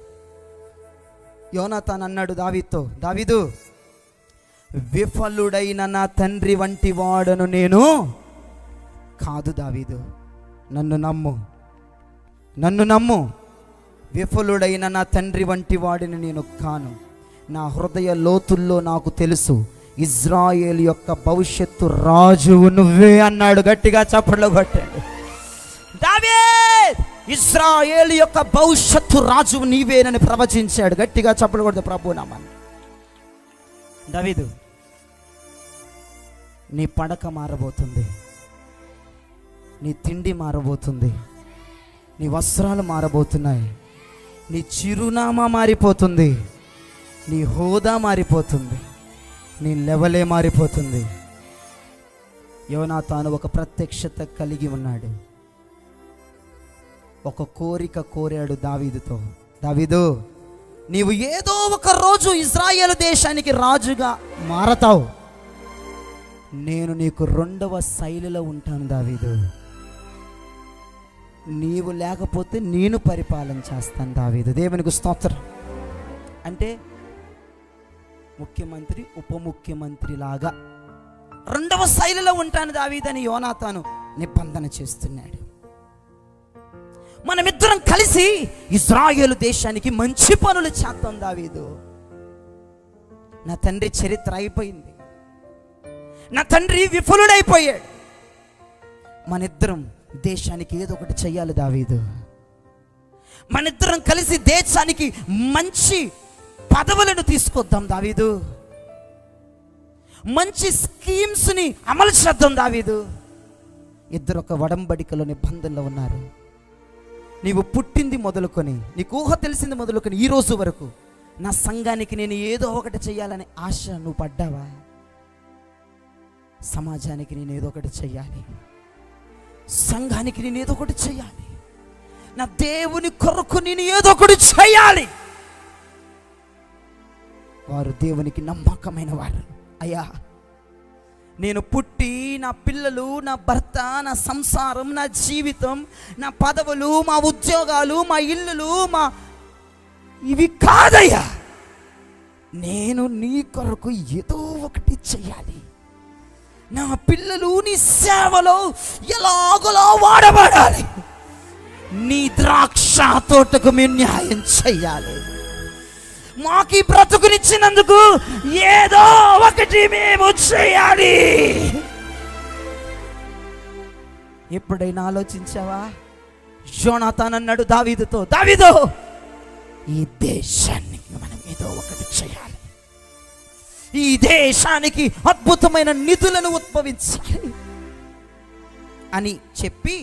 యోనాతాన్ అన్నాడు దావీదుతో, దావీదు, విఫలుడైన నా తండ్రి వంటి వాడను నేను కాదు. దావీదు, నన్ను నమ్ము, నన్ను నమ్ము. విఫలుడైన నా తండ్రి వంటి వాడిని నేను కాను. నా హృదయ లోతుల్లో నాకు తెలుసు, ఇజ్రాయేల్ యొక్క భవిష్యత్తు రాజువు నువ్వే అన్నాడు. గట్టిగా చప్పట్లు కొట్టాడు. దావీద్ ఇజ్రాయేల్ యొక్క భవిష్యత్తు రాజువు నీవేనని ప్రవచించాడు. గట్టిగా చప్పట్లు కొడతాడు ప్రభు నామమున. దావీదు, నీ పడక మారబోతుంది, నీ తిండి మారబోతుంది, నీ వస్త్రాలు మారబోతున్నాయి, నీ చిరునామా మారిపోతుంది, నీ హోదా మారిపోతుంది, నీ లెవెలే మారిపోతుంది. యోనాతాను ఒక ప్రత్యక్షత కలిగి ఉన్నాడు. ఒక కోరిక కోరాడు దావీదుతో, దావీదు, నీవు ఏదో ఒక రోజు ఇజ్రాయేలు దేశానికి రాజుగా మారతావు. నేను నీకు 2వ శైలిలో ఉంటాను దావీదు. నీవు లేకపోతే నేను పరిపాలన చేస్తాను దావీదు. దేవునికి స్తోత్రం. అంటే ముఖ్యమంత్రి, ఉప ముఖ్యమంత్రి లాగా 2వ శైలిలో ఉంటాను దావీదని యోనాతాను నిబంధన చేస్తున్నాడు. మనమిద్దరం కలిసి ఇజ్రాయేలు దేశానికి మంచి పనులు చేద్దాం దావీదు. నా తండ్రి చరిత్ర అయిపోయింది, నా తండ్రి విఫలుడైపోయాడు. మనిద్దరం దేశానికి ఏదో ఒకటి చెయ్యాలి దావీదు. మనిద్దరం కలిసి దేశానికి మంచి పదవులను తీసుకొద్దాం దావీదు. మంచి స్కీమ్స్ని అమలు చేద్దాం దావీదు. ఇద్దరు ఒక వడంబడికలో నిబంధనలో ఉన్నారు. నీవు పుట్టింది మొదలుకొని, నీకు ఊహ తెలిసింది మొదలుకొని ఈ రోజు వరకు నా సంఘానికి నేను ఏదో ఒకటి చెయ్యాలనే ఆశ నువ్వు పడ్డావా? సమాజానికి నేను ఏదో ఒకటి చెయ్యాలి, సంఘానికి నేను ఏదో ఒకటి చెయ్యాలి, నా దేవుని కొరకు నేను ఏదో ఒకటి చెయ్యాలి. వారు దేవునికి నమ్మకమైన వారు. అయ్యా, నేను పుట్టి నా పిల్లలు, నా భర్త, నా సంసారం, నా జీవితం, నా పదవులు, మా ఉద్యోగాలు, మా ఇల్లులు, ఇవి కాదయ్యా. నేను నీ కొరకు ఏదో ఒకటి చెయ్యాలి. నా పిల్లలు నీ సేవలో ఎలాగోలా వాడబడాలి. నీ ద్రాక్ష తోటకు మేము న్యాయం చెయ్యాలి. మాకి బ్రతుకునిచ్చినందుకు ఏదో ఒకటి మేము చేయాలి. ఎప్పుడైనా ఆలోచించావా? యోనాతాన్ అన్నాడు దావీదుతో, దావీదు, ఈ దేశానికి మనం ఏదో ఒకటి చేయాలి. ఈ దేశానికి అద్భుతమైన నిధులను ఉద్భవించాలి అని చెప్పి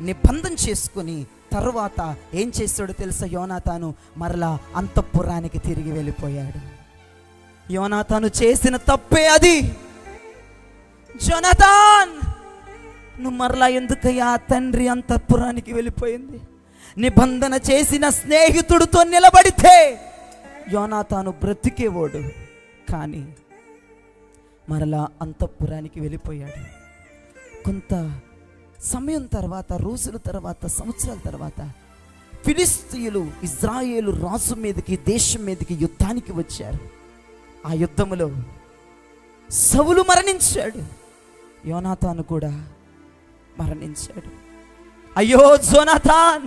నిబంధన చేసుకుని తరువాత ఏం చేస్తాడో తెలుసా? యోనాతాను మరలా అంతఃపురానికి తిరిగి వెళ్ళిపోయాడు. యోనాతాను చేసిన తప్పే అది. జోనాతాన్, నువ్వు మరలా ఎందుకయ్యా తండ్రి అంతఃపురానికి వెళ్ళిపోయింది? నిబంధన చేసిన స్నేహితుడితో నిలబడితే యోనాతాను బ్రతికేవాడు. కానీ మరలా అంతఃపురానికి వెళ్ళిపోయాడు. కొంత సమయం తర్వాత, రోజుల తర్వాత, సంవత్సరాల తర్వాత ఫిలిస్తీయులు ఇజ్రాయేలు రాజు మీదకి, దేశం మీదకి యుద్ధానికి వచ్చారు. ఆ యుద్ధములో సౌలు మరణించాడు, యోనాతాను కూడా మరణించాడు. అయ్యో జోనాతాన్,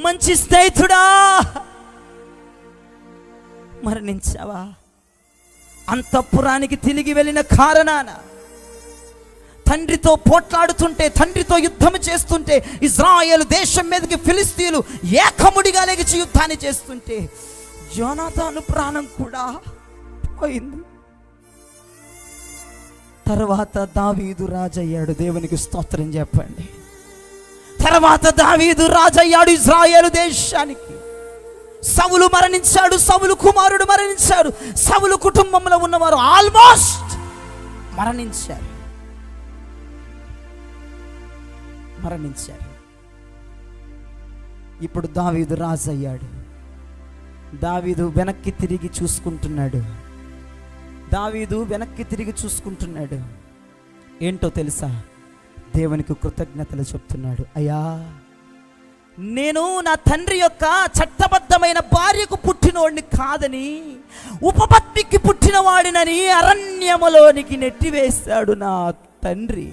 మంచి స్నేహితుడా, మరణించావా? అంతఃపురానికి తిరిగి వెళ్ళిన కారణాన, తండ్రితో పోట్లాడుతుంటే, తండ్రితో యుద్ధం చేస్తుంటే, ఇజ్రాయేలు దేశం మీదకి ఫిలిస్తీయులు ఏకముడిగా లెగిచి యుద్ధాన్ని చేస్తుంటే యోనాతాను ప్రాణం కూడా పోయింది. తర్వాత దావీదు రాజయ్యాడు. దేవునికి స్తోత్రం చెప్పండి. తర్వాత దావీదు రాజయ్యాడు ఇజ్రాయేలు దేశానికి. సౌలు మరణించాడు, సౌలు కుమారుడు మరణించాడు, సౌలు కుటుంబంలో ఉన్నవారు ఆల్మోస్ట్ మరణించారు. ఇప్పుడు దావీదు రాజు అయ్యాడు. దావీదు వెనక్కి తిరిగి చూసుకుంటున్నాడు. ఏంటో తెలుసా? దేవునికి కృతజ్ఞతలు చెప్తున్నాడు. అయ్యా, నేను నా తండ్రి యొక్క చట్టబద్ధమైన భార్యకు పుట్టినవాడిని కాదని, ఉపపత్నికి పుట్టినవాడినని అరణ్యములోనికి నెట్టివేశాడు నా తండ్రి.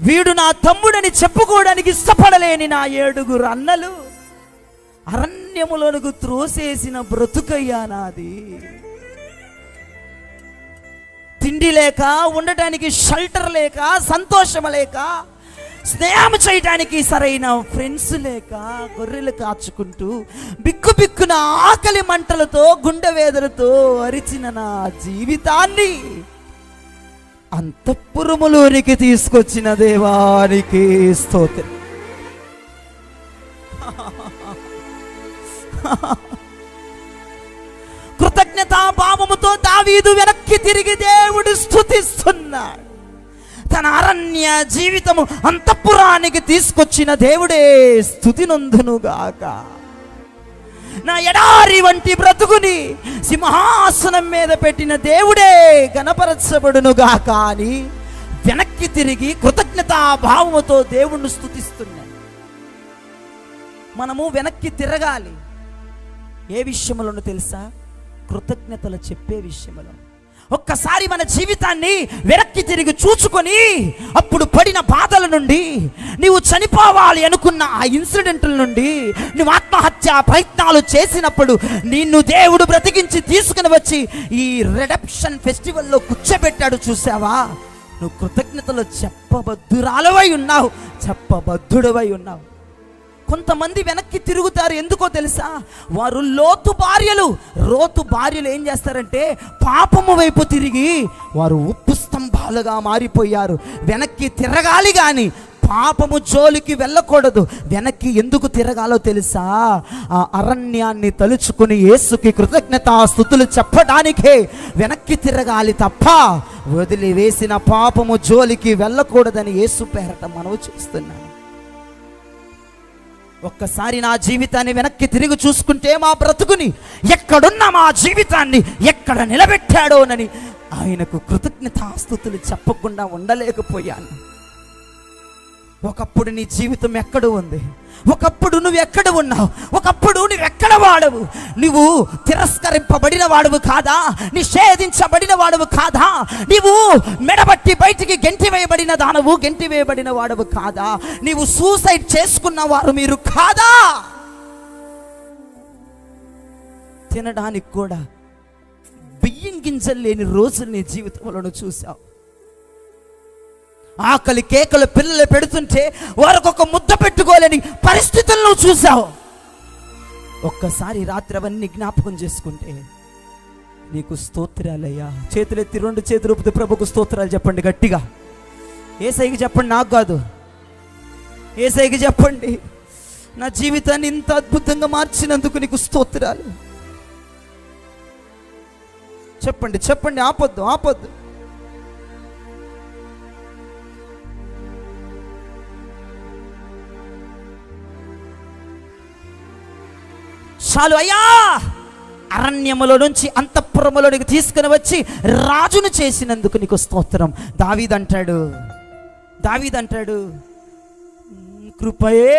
వీడు నా తమ్ముడని చెప్పుకోవడానికి ఇష్టపడలేని నా 7 అన్నలు అరణ్యములోనికి త్రోసేసిన బ్రతుకయ్యా నాది. తిండి లేక, ఉండటానికి షెల్టర్ లేక, సంతోషం లేక, స్నేహం చేయడానికి సరైన ఫ్రెండ్స్ లేక, గొర్రెలు కాచుకుంటూ బిక్కుబిక్కున ఆకలి మంటలతో, గుండె వేదనతో అరిచిన నా జీవితాన్ని అంతఃపురములోనికి తీసుకొచ్చిన దేవానికి స్తోత్రం. కృతజ్ఞతాభావముతో దావీదు వెనక్కి తిరిగి దేవుడు స్తుతిస్తున్నాడు. తన అరణ్య జీవితము అంతఃపురానికి తీసుకొచ్చిన దేవుడే స్తుతి నందునుగాక. నా ఎడారి వంటి బ్రతుకుని సింహాసనం మీద పెట్టిన దేవుడే గణపరచబడునుగాక అని వెనక్కి తిరిగి కృతజ్ఞతాభావముతో దేవుణ్ణి స్తుతిస్తున్నాడు. మనము వెనక్కి తిరగాలి. ఏ విషయంలోనూ తెలుసా? కృతజ్ఞతలు చెప్పే విషయంలో. ఒక్కసారి మన జీవితాన్ని వెనక్కి తిరిగి చూచుకొని, అప్పుడు పడిన బాధల నుండి, నీవు చనిపోవాలి అనుకున్న ఆ ఇన్సిడెంట్ల నుండి, నువ్వు ఆత్మహత్య ప్రయత్నాలు చేసినప్పుడు నిన్ను దేవుడు బ్రతికించి తీసుకుని వచ్చి ఈ రెడెంప్షన్ ఫెస్టివల్లో కూర్చోబెట్టాడు. చూసావా? నువ్వు కృతజ్ఞతలు చెప్పబద్ధురాలవై ఉన్నావు. కొంతమంది వెనక్కి తిరుగుతారు. ఎందుకో తెలుసా? వారు లోతు భార్యలు ఏం చేస్తారంటే, పాపము వైపు తిరిగి వారు ఉప్పు స్తంభాలుగా మారిపోయారు. వెనక్కి తిరగాలి కానీ పాపము జోలికి వెళ్ళకూడదు. వెనక్కి ఎందుకు తిరగాలో తెలుసా? ఆ అరణ్యాన్ని తలుచుకుని యేసుకి కృతజ్ఞతాస్తుతులు చెప్పడానికే వెనక్కి తిరగాలి తప్ప వదిలివేసిన పాపము జోలికి వెళ్ళకూడదని యేసు పేరట మనవి చేస్తున్నాను. ఒక్కసారి నా జీవితాన్ని వెనక్కి తిరిగి చూసుకుంటే, మా బ్రతుకుని ఎక్కడున్న మా జీవితాన్ని ఎక్కడ నిలబెట్టాడోనని ఆయనకు కృతజ్ఞతాస్తుతులు చెప్పకుండా ఉండలేకపోయాను. ఒకప్పుడు నీ జీవితం ఎక్కడ ఉంది? ఒకప్పుడు నువ్వు ఎక్కడ ఉన్నావు? ఒకప్పుడు నువ్వెక్కడ వాడవు? నువ్వు తిరస్కరింపబడిన వాడవు కాదా? నిషేధించబడిన వాడవు కాదా? నీవు మెడబట్టి బయటికి గెంటివేయబడిన దానవు, గెంటివేయబడిన వాడవు కాదా? నీవు సూసైడ్ చేసుకున్న వారు మీరు కాదా? తినడానికి కూడా బియ్యం గింజలు లేని రోజులు నీ జీవితంలో చూసావు. ఆకలి కేకలు పిల్లలు పెడుతుంటే వారికి ఒక ముద్ద పెట్టుకోలేని పరిస్థితులను చూసావు. ఒక్కసారి రాత్రి అవన్నీ జ్ఞాపకం చేసుకుంటే నీకు స్తోత్రాలయ్యా. చేతులెత్తి 2 చేతులు ఊపితే ప్రభుకు స్తోత్రాలు చెప్పండి గట్టిగా. యేసయ్యకి చెప్పండి, నాకు కాదు, యేసయ్యకి చెప్పండి. నా జీవితాన్ని ఇంత అద్భుతంగా మార్చినందుకు నీకు స్తోత్రాలు. చెప్పండి చెప్పండి, ఆపొద్దు ఆపొద్దు. చాలు అయ్యా. అరణ్యములో నుంచి అంతఃపురములోనికి తీసుకుని వచ్చి రాజును చేసినందుకు నీకు స్తోత్రం. దావీదంటాడు కృపయే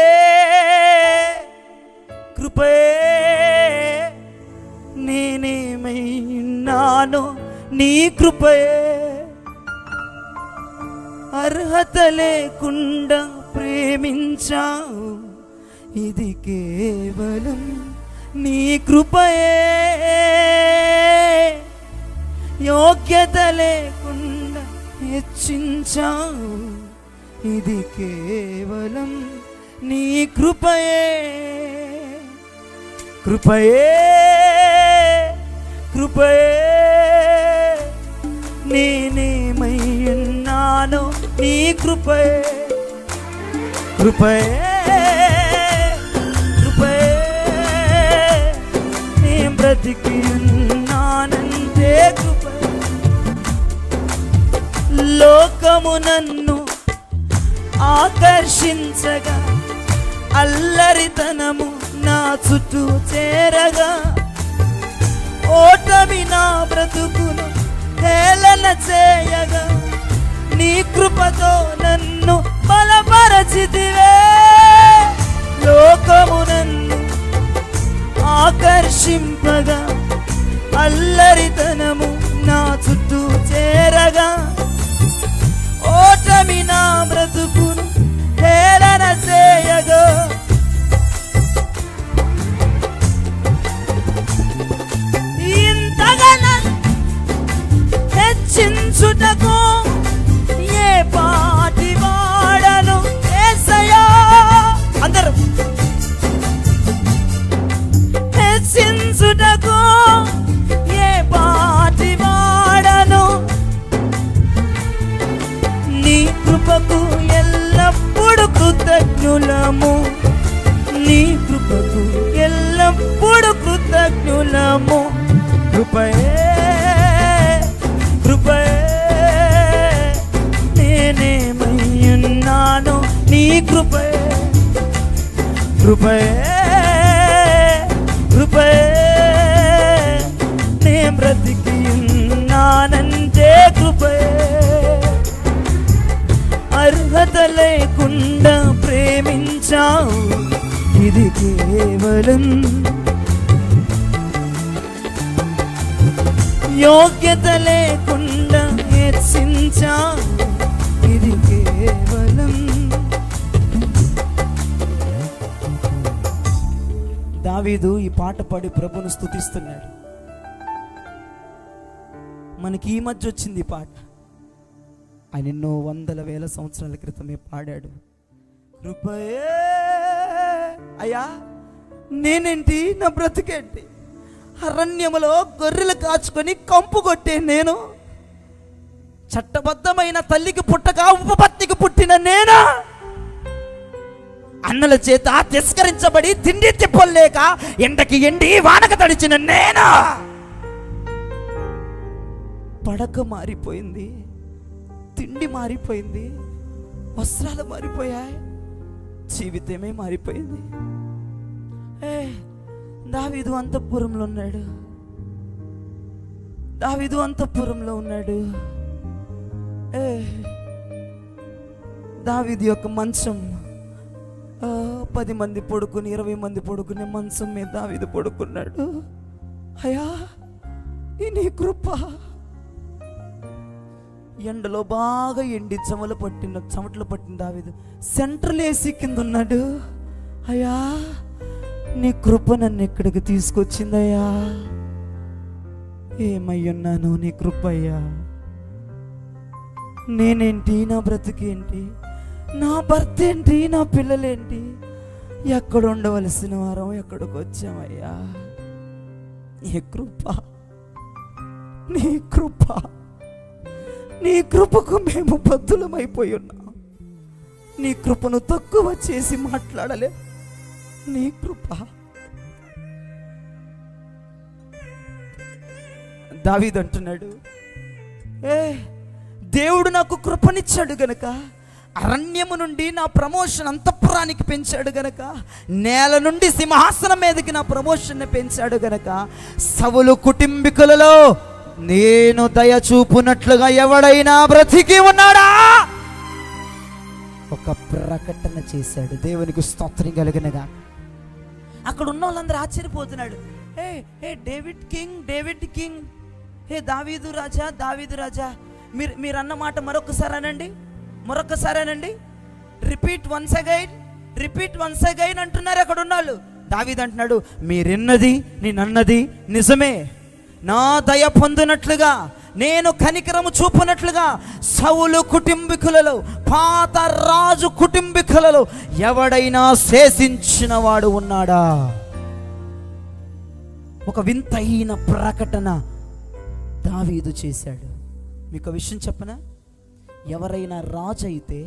కృపయే నేనేమైనానో నీ కృపయే, అర్హత లేకుండా ప్రేమించావు, ఇది కేవలం నీ కృపయే, యోగ్యత లేకుండా హెచ్చించావు, ఇది కేవలం నీ కృపయే. కృపయే కృపయే నేనేమై ఉన్నానో నీ కృపయే, కృపయే కృపయే నేను బ్రతికి ఉన్నానంటే కృపయే. లోకము నన్ను ఆకర్షించగా, అల్లరితనము నా చుట్టూ చేరగా, ఓటమి నా బ్రతుకును హేళన చేయగా, నీ కృపతో నన్ను బలపరచితివే. లోకము నన్ను ఆకర్షింపగా, అల్లరితనము నా చుట్టూ చేరగా, ఓటమి నా బ్రతుకును హేళన చేయగా, హెచ్చించుటకు ఏ పాటి వాడను యేసయ్యా. అందరూ హెచ్చించుటకు ఏ పాటి వాడను, నీ కృపకు ఎల్లప్పుడు కృతజ్ఞులము, నీ కృపకు ఎల్లప్పుడు కృతజ్ఞులము. కృపయే కృపయే నేనేమై ఉన్నానో నీ కృపయే, కృపయే కృపయే నే బ్రతికి ఉన్నానంటే కృపయే, అర్హత లేకుండా ప్రేమించావు, ఇది కేవలం యోగ్యత లేకుండా హెచ్చించావు, ఇది కేవలం. దావీదు ఈ పాట పాడి ప్రభువును స్తుతిస్తున్నాడు. మనకి ఈ మధ్య వచ్చింది ఈ పాట. ఆయన ఎన్నో వందల వేల సంవత్సరాల క్రితమే పాడాడు. కృపయే అయ్యా, నేనేంటి, నా బ్రతికేంటి? అరణ్యములో గొర్రెలు కాచుకొని కంపు కొట్టే నేను, చట్టబద్ధమైన తల్లికి పుట్టక ఉపపత్నికి పుట్టిన నేనా, అన్నల చేత తిరస్కరించబడి తిండి తిప్పలేక ఎండకి ఎండి వానక తడిచిన నేనా. పడక మారిపోయింది, తిండి మారిపోయింది, వస్త్రాలు మారిపోయాయి, జీవితమే మారిపోయింది. దావీదు అంతఃపురంలో ఉన్నాడు. దావీదు అంతఃపురంలో ఉన్నాడు. దావీదు యొక్క మంచం 10 మంది పడుకుని 20 మంది పడుకునే మంచం మీద దావీదు పడుకున్నాడు. అయ్యా ఈ నీ కృప. ఎండలో బాగా ఎండి చెమటలు పట్టిన దావీదు సెంట్రల్ ఏసీ కింద ఉన్నాడు. అయ్యా నీ కృప నన్ను ఎక్కడికి తీసుకొచ్చిందయ్యా. ఏమయ్యున్నాను నీ కృప అయ్యా. నేనేంటి, నా బ్రతికేంటి, నా భర్త ఏంటి, నా పిల్లలేంటి, ఎక్కడ ఉండవలసిన వారం ఎక్కడికి వచ్చామయ్యా. నీ కృప, నీ కృప, నీ కృపకు మేము బద్దులమైపోయి ఉన్నాం. నీ కృపను తక్కువ చేసి మాట్లాడలే. నీ కృప. దావీదు అంటున్నాడు, దేవుడు నాకు కృపనిచ్చాడు గనక, అరణ్యము నుండి నా ప్రమోషన్ అంతఃపురానికి పెంచాడు గనక, నేల నుండి సింహాసనం మీదకి నా ప్రమోషన్ పెంచాడు గనక, సౌలు కుటుంబీకులలో నేను దయ చూపునట్లుగా ఎవడైనా బ్రతికి ఉన్నాడా? ఒక ప్రకటన చేశాడు. దేవునికి స్తోత్రం కలుగునుగా. అక్కడ ఉన్న వాళ్ళందరూ ఆశ్చర్యపోతున్నాడు. డేవిడ్ కింగ్, దావీదు రాజా, మీరు అన్న మాట మరొకసారేనండి. రిపీట్ వన్స్ అగైన్ అంటున్నారు అక్కడ ఉన్నాళ్ళు. దావీదు అంటున్నాడు, మీరిన్నది నేనన్నది నిజమే. నా దయ పొందినట్లుగా, నేను కనికరము చూపునట్లుగా సౌలు కుటుంబీకులలో, పాత రాజు కుటుంబీకులలో ఎవడైనా శేషించిన వాడు ఉన్నాడా? ఒక వింతైన ప్రకటన దావీదు చేశాడు. మీకు విషయం చెప్పనా? ఎవరైనా రాజు అయితే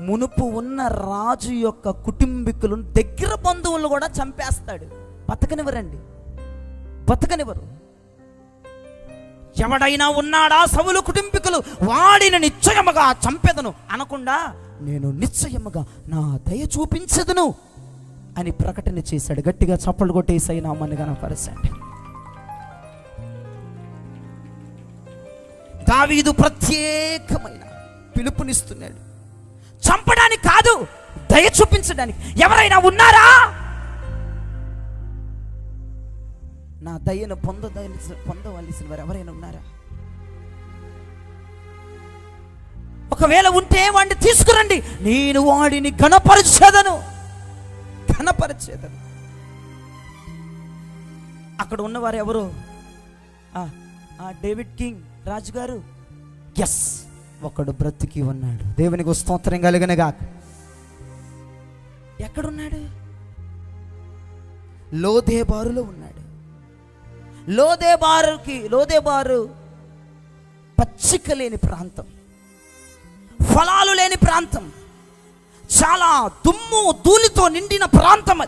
మునుపు ఉన్న రాజు యొక్క కుటుంబీకులను, దగ్గర బంధువులను కూడా చంపేస్తాడు. బతకనివ్వరు. ఎవడైనా ఉన్నాడా సౌలు కుటుంబీకులు, వాడిని నిశ్చయముగా చంపెదను అనకుండా, నేను నిశ్చయముగా నా దయ చూపించదును అని ప్రకటన చేశాడు. గట్టిగా చప్పలు కొట్టి యేసయ్య నామాన్ని కనపరచండి. దావీదు ప్రత్యేకమైన పిలుపునిస్తున్నాడు. చంపడానికి కాదు, దయ చూపించడానికి. ఎవరైనా ఉన్నారా? నా దయను పొందవలసిన వారు ఎవరైనా ఉన్నారా? ఒకవేళ ఉంటే వాడిని తీసుకురండి, నేను వాడిని ఘనపరచెదను. అక్కడ ఉన్నవారు ఎవరు? డేవిడ్ కింగ్ రాజుగారు. ఎస్, ఒకడు బ్రతికి ఉన్నాడు. దేవునికి స్తోత్రం కలుగునుగా. ఎక్కడున్నాడు? లోదేబారులో ఉన్నాడు. లోదేబారు పచ్చిక లేని ప్రాంతం, ఫలాలు లేని ప్రాంతం, చాలా దుమ్ము ధూళితో నిండిన ప్రాంతం.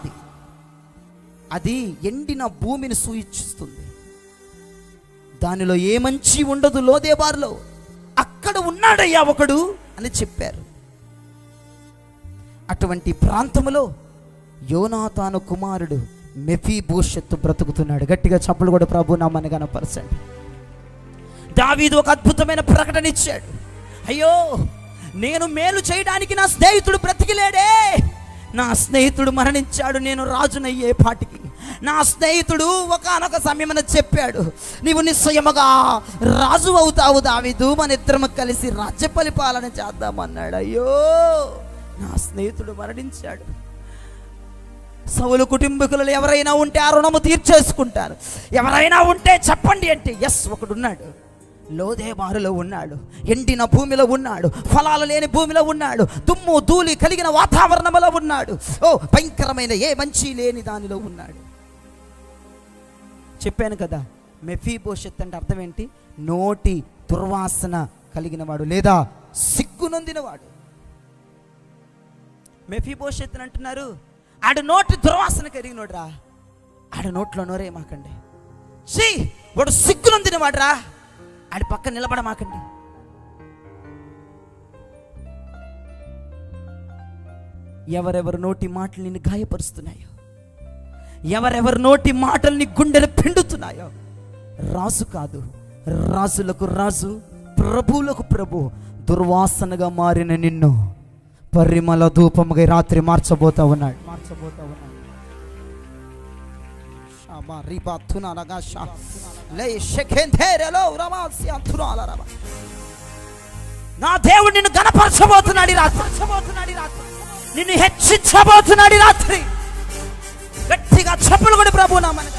అది ఎండిన భూమిని సూచిస్తుంది. దానిలో ఏ మంచి ఉండదు. లోదేబారులో అక్కడ ఉన్నాడయ్యా ఒకడు అని చెప్పారు. అటువంటి ప్రాంతంలో యోనాతాను కుమారుడు మెఫీబోషెతు బ్రతుకుతున్నాడు. గట్టిగా చప్పలు కూడా ప్రభు నామాన్ని కనపరచండి. దావీదు ఒక అద్భుతమైన ప్రకటన ఇచ్చాడు. అయ్యో, నేను మేలు చేయడానికి నా స్నేహితుడు బ్రతికిలేడే. నా స్నేహితుడు మరణించాడు, నేను రాజునయ్యే పాటికి. నా స్నేహితుడు ఒకానొక సమయమున చెప్పాడు, నీవు నిశ్చయముగా రాజు అవుతావు దావీదు, మన ఇద్దరము కలిసి రాజ్య పరిపాలన చేద్దామన్నాడు. అయ్యో, నా స్నేహితుడు మరణించాడు. సౌలు కుటుంబీకులలో ఎవరైనా ఉంటే ఆ రుణము తీర్చేసుకుంటారు. ఎవరైనా ఉంటే చెప్పండి అంటే, ఎస్, ఒకడున్నాడు. లోదేబారులో ఉన్నాడు, ఎండిన భూమిలో ఉన్నాడు, ఫలాలు లేని భూమిలో ఉన్నాడు, దుమ్ము ధూళి కలిగిన వాతావరణంలో ఉన్నాడు. భయంకరమైన ఏ మంచి లేని దానిలో ఉన్నాడు. చెప్పాను కదా, మెఫీబోషెత్ అంటే అర్థం ఏంటి? నోటి దుర్వాసన కలిగిన వాడు లేదా సిగ్గునొందినవాడు. మెఫీబోషెత్ అంటున్నారు, ఆడు నోటి దుర్వాసన కలిగినోడు రా. ఆడ నోట్లో నోరే మాకండి. వాడు సిగ్గునొందినవాడు రా, ఆడి పక్కన నిలబడమాకండి. ఎవరెవరు నోటి మాటలు నిన్ను గాయపరుస్తున్నాయో, ఎవరెవరి నోటి మాటల్ని గుండెలు పిండుతున్నాయో, రాజు కాదు, రాజులకు రాజు, ప్రభువులకు ప్రభు, దుర్వాసనగా మారిన నిన్ను పరిమళ ధూపముగా రాత్రి మార్చబోతా ఉన్నాడు. నా దేవుడు నిన్ను గణపరచబోతున్నాడు ఈ రాత్రి, నిన్ను హెచ్చించబోతున్నాడు ఈ రాత్రి. గట్టిగా చెప్పులు కూడా ప్రభు నామని.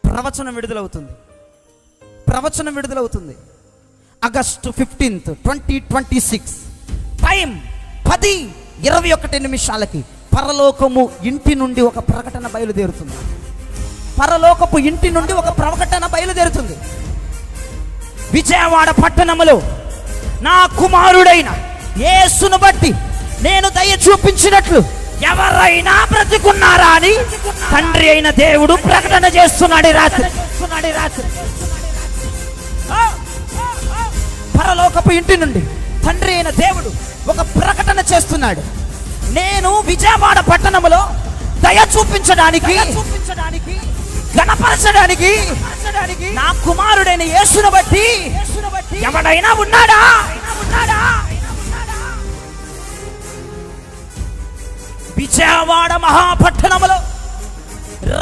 ప్రవచనం విడుదలవుతుంది, ప్రవచనం విడుదలవుతుంది. ఆగస్టు 15, 2026 టైం 10:21 పరలోకము ఇంటి నుండి ఒక ప్రకటన బయలుదేరుతుంది. పరలోకపు ఇంటి నుండి ఒక ప్రకటన బయలుదేరుతుంది. విజయవాడ పట్టణములో నా కుమారుడైన యేసును బట్టి నేను దయ చూపించినట్లు ఎవరైనా బ్రతికున్నారా అని తండ్రి అయిన దేవుడు ప్రకటన చేస్తున్నాడు రాత్రి. పరలోకపు ఇంటి నుండి తండ్రి అయిన దేవుడు ఒక ప్రకటన చేస్తున్నాడు. నేను విజయవాడ పట్టణములో దయ చూపించడానికి, గణపరచడానికి నా కుమారుడైన యేసును బట్టి ఎవడైనా ఉన్నాడా? విజయవాడ మహాపట్టణములో,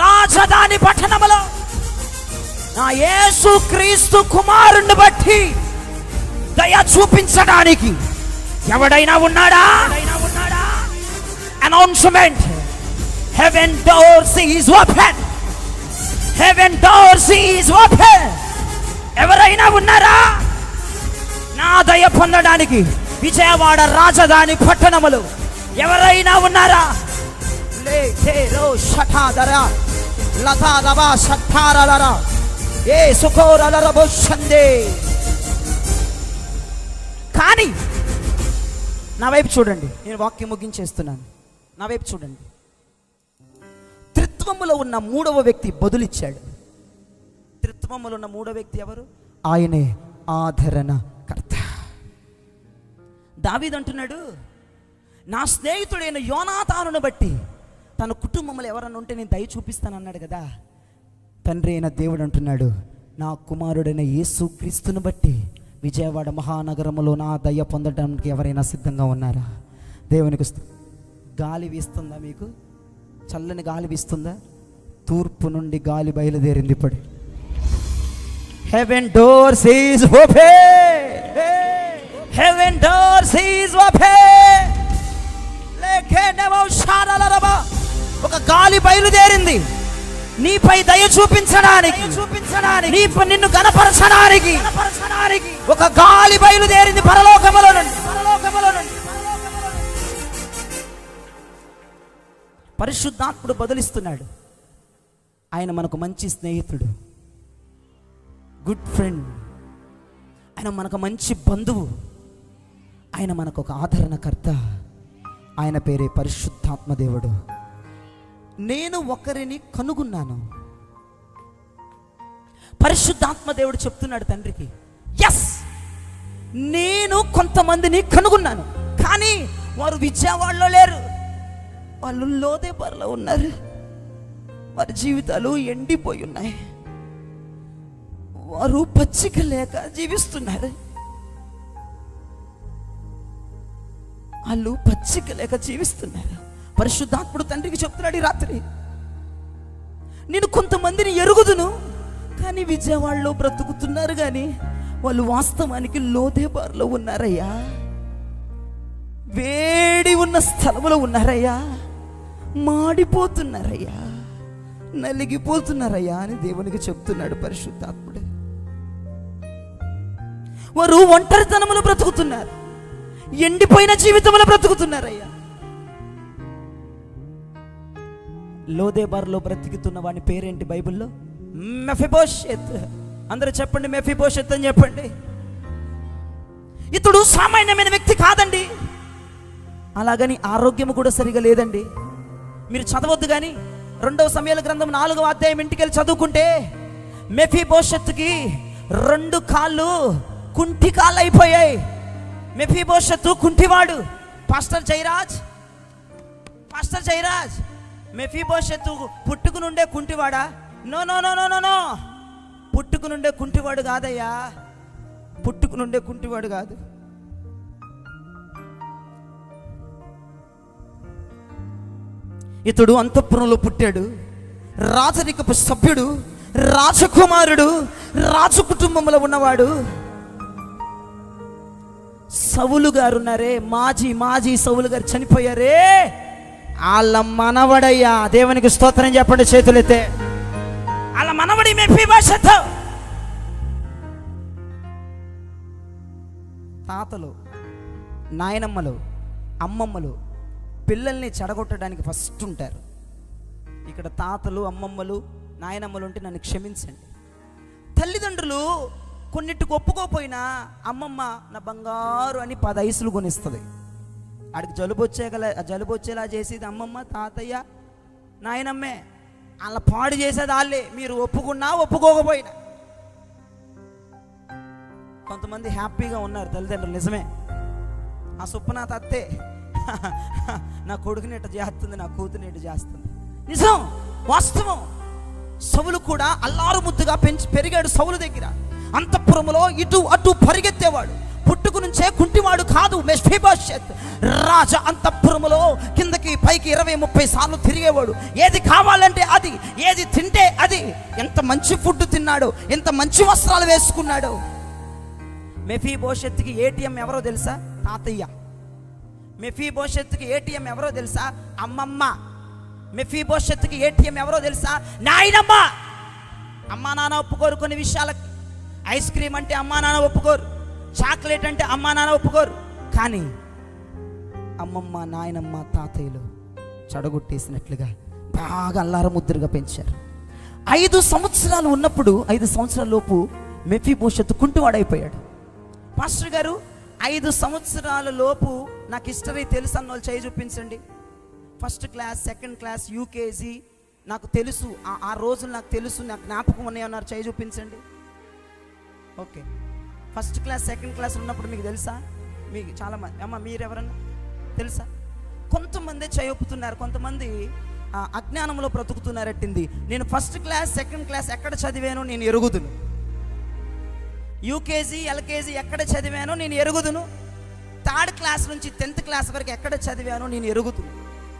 రాజధాని పట్టణములో నా యేసు క్రీస్తు కుమారుణ్ణి బట్టి దయ చూపించడానికి ఎవడైనా ఉన్నాడా? Announcement, heaven doors is open, heaven doors is open. ఎవరైనా ఉన్నారా నా దయ పొందడానికి విజయవాడ రాజధాని పట్టణములో? ఎవరైనా ఉన్నారా? కానీ నా వైపు చూడండి, నేను వాక్యం ముగించేస్తున్నాను. నా వైపు చూడండి. త్రిత్వములో ఉన్న మూడవ వ్యక్తి బదులిచ్చాడు. త్రిత్వములో ఉన్న మూడవ వ్యక్తి ఎవరు? ఆయనే ఆదరణకర్త. దావీదు అంటున్నాడు, నా స్నేహితుడైన యోనాతానును బట్టి తన కుటుంబంలో ఎవరన్నా ఉంటే నేను దయ చూపిస్తానన్నాడు కదా. తండ్రి అయిన దేవుడు అంటున్నాడు, నా కుమారుడైన యేసు క్రీస్తును బట్టి విజయవాడ మహానగరంలో నా దయ పొందడానికి ఎవరైనా సిద్ధంగా ఉన్నారా? దేవునికి గాలి వీస్తుందా? మీకు చల్లని గాలి వీస్తుందా? తూర్పు నుండి గాలి బయలుదేరింది ఇప్పుడు. Heaven doors is open, heaven doors is open. ఒక గాలి బయలుదేరింది నీపై దయ చూపించడానికి, నిన్ను గణపరచడానికి. ఒక గాలి బయలుదేరింది పరలోకములో నుండి. పరిశుద్ధాత్ముడు బదులిస్తున్నాడు. ఆయన మనకు మంచి స్నేహితుడు, గుడ్ ఫ్రెండ్. ఆయన మనకు మంచి బంధువు. ఆయన మనకు ఒక ఆదరణకర్త. ఆయన పేరే పరిశుద్ధాత్మ దేవుడు. నేను ఒకరిని కనుగొన్నాను. పరిశుద్ధాత్మ దేవుడు చెప్తున్నాడు తండ్రికి, ఎస్, నేను కొంతమందిని కనుగొన్నాను, కానీ వారు విజయవాడలో లేరు, వాళ్ళు లోదేపర్లో ఉన్నారు. వారి జీవితాలు ఎండిపోయి ఉన్నాయి. వారు పచ్చిక లేక జీవిస్తున్నారు. వాళ్ళు పచ్చిక లేక జీవిస్తున్నారు. పరిశుద్ధాత్ముడు తండ్రికి చెప్తున్నాడు ఈ రాత్రి, నేను కొంతమందిని ఎరుగుదును, కానీ విజయవాడలో బ్రతుకుతున్నారు, కానీ వాళ్ళు వాస్తవానికి లోదేబార్లో ఉన్నారయ్యా, వేడి ఉన్న స్థలంలో ఉన్నారయ్యా, మాడిపోతున్నారయ్యా, నలిగిపోతున్నారయ్యా అని దేవునికి చెప్తున్నాడు పరిశుద్ధాత్ముడు. వారు ఒంటరితనములో బ్రతుకుతున్నారు, ఎండిపోయిన జీవితంలో బ్రతుకుతున్నారయ్యా. లోదేబార్లో బ్రతుకుతున్న వాని పేరేంటి బైబిల్లో? మెఫీబోషెత్. అందరూ చెప్పండి, మెఫీబోషెత్ అని చెప్పండి. ఇతడు సామాన్యమైన వ్యక్తి కాదండి. అలాగని ఆరోగ్యం కూడా సరిగా లేదండి. మీరు చదవద్దు, కానీ 2వ సమూయేలు గ్రంథం 4వ అధ్యాయం ఇంటికి వెళ్ళి చదువుకుంటే మెఫీబోషెత్తుకి 2 కాళ్ళు కుంటి కాళ్ళు అయిపోయాయి. మెఫీబోషెత్తు కుంటివాడు. పాస్టర్ జయరాజ్, మాస్టర్ జయరాజ్, మెఫీబోషెతు పుట్టుకు నుండే కుంటివాడా? No no no no no no, పుట్టుకు నుండే కుంటివాడు కాదయ్యా, పుట్టుకు నుండే కుంటివాడు కాదు. ఇతడు అంతఃపురంలో పుట్టాడు, రాజరికపు సభ్యుడు, రాజకుమారుడు, రాజు కుటుంబంలో ఉన్నవాడు. సౌలు గారు ఉన్నారే, మాజీ సౌలు గారు చనిపోయారే, వాళ్ళ మనవడయ్యా. దేవునికి స్తోత్రం చెప్పండి చేతులెత్తే. వాళ్ళ మనవడి మెఫీబోషెతు. తాతలు, నాయనమ్మలు, అమ్మమ్మలు పిల్లల్ని చెడగొట్టడానికి ఫస్ట్ ఉంటారు. ఇక్కడ తాతలు, అమ్మమ్మలు, నాయనమ్మలు ఉంటే నన్ను క్షమించండి. తల్లిదండ్రులు కొన్నిటికి ఒప్పుకోపోయినా అమ్మమ్మ నా బంగారు అని 10 ఐసులు కొనిస్తుంది. ఆడికి జలుబు వచ్చేలా చేసేది అమ్మమ్మ, తాతయ్య, నాయనమ్మే. అలా పాడు చేసేది వాళ్ళే, మీరు ఒప్పుకున్నా ఒప్పుకోకపోయినా. కొంతమంది హ్యాపీగా ఉన్నారు తల్లిదండ్రులు, నిజమే. ఆ సొప్పు నా తత్తే, నా కొడుకుని ఇట్ట చేస్తుంది, నా కూతుని ఇట్ట చేస్తుంది. నిజం, వాస్తవం. సౌలు కూడా అల్లారు ముద్దుగా పెరిగాడు సౌలు దగ్గర. అంతఃపురములో ఇటు అటు పరిగెత్తేవాడు, పుట్టుకు నుంచే కుంటివాడు కాదు మెఫీబోషెతు. రాజ అంతఃపురములో కిందకి పైకి 20-30 సార్లు తిరిగేవాడు. ఏది కావాలంటే అది, ఏది తింటే అది. ఎంత మంచి ఫుడ్ తిన్నాడు, ఎంత మంచి వస్త్రాలు వేసుకున్నాడు. మెఫీబోషెతుకి ఏటీఎం ఎవరో తెలుసా? తాతయ్య. మెఫీబోషెతుకి ఏటీఎం ఎవరో తెలుసా? అమ్మమ్మ. మెఫీబోషెతుకి ఏటీఎం ఎవరో తెలుసా? నాయనమ్మ. అమ్మా నాన్న ఒప్పుకోరు కొన్ని విషయాలకి. ఐస్ క్రీమ్ అంటే అమ్మా నాన్న ఒప్పుకోరు, చాక్లెట్ అంటే అమ్మా నాన్న ఒప్పుకోరు. కానీ అమ్మమ్మ, నాయనమ్మ, తాతయ్యలు చెడగొట్టేసినట్లుగా బాగా అల్లార ముద్దురుగా పెంచారు. 5 సంవత్సరాలు ఉన్నప్పుడు, 5 సంవత్సరాల లోపు మెఫీబోషెతు కుంటివాడైపోయాడు. పాస్టర్ గారు, 5 సంవత్సరాల లోపు నాకు హిస్టరీ తెలుసు అన్న వాళ్ళు చేయి చూపించండి. 1st class, 2nd class, UKG నాకు తెలుసు, ఆ రోజులు నాకు తెలుసు, నాకు జ్ఞాపకం ఉన్నాయన్నారు, చేయి చూపించండి. Okay, 1st class, 2nd class ఉన్నప్పుడు మీకు తెలుసా? మీకు చాలామంది, అమ్మ మీరెవరన్నా తెలుసా? కొంతమంది చేయొప్పుతున్నారు, కొంతమంది అజ్ఞానంలో బ్రతుకుతున్నారట్టింది. నేను 1st క్లాస్, 2nd క్లాస్ ఎక్కడ చదివానో నేను ఎరుగుదును. యూకేజీ, ఎల్కేజీ ఎక్కడ చదివానో నేను ఎరుగుదును. 3rd క్లాస్ నుంచి 10th క్లాస్ వరకు ఎక్కడ చదివానో నేను ఎరుగుదును.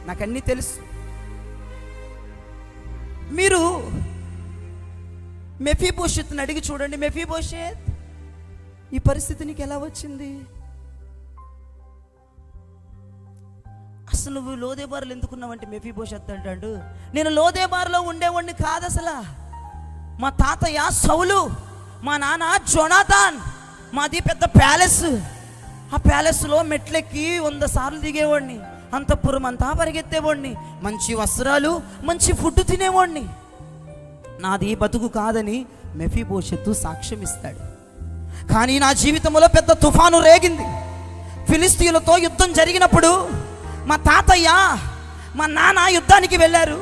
నాకు అన్నీ తెలుసు. మీరు మెఫీబోషెతుని అడిగి చూడండి, మెఫీబోషెత్, ఈ పరిస్థితి నీకు ఎలా వచ్చింది? అసలు నువ్వు లోదేబారులో ఎందుకున్నావంటే మెఫీబోషెత్ అంటాడు, నేను లోదేబారులో ఉండేవాడిని కాదు అసలు. మా తాతయ్య సౌలు, మా నాన్న జోనాథాన్, మాది పెద్ద ప్యాలెస్. ఆ ప్యాలెస్లో మెట్లెక్కి 100 సార్లు దిగేవాడిని, అంతఃపురం అంతా పరిగెత్తేవాడిని, మంచి వస్త్రాలు, మంచి ఫుడ్ తినేవాడిని. నాది బతుకు కాదని మెఫీబోషెతు సాక్ష్యం ఇస్తాడు. కానీ నా జీవితంలో పెద్ద తుఫాను రేగింది. ఫిలిస్తీయులతో యుద్ధం జరిగినప్పుడు మా తాతయ్య, మా నాన్న యుద్ధానికి వెళ్ళారు.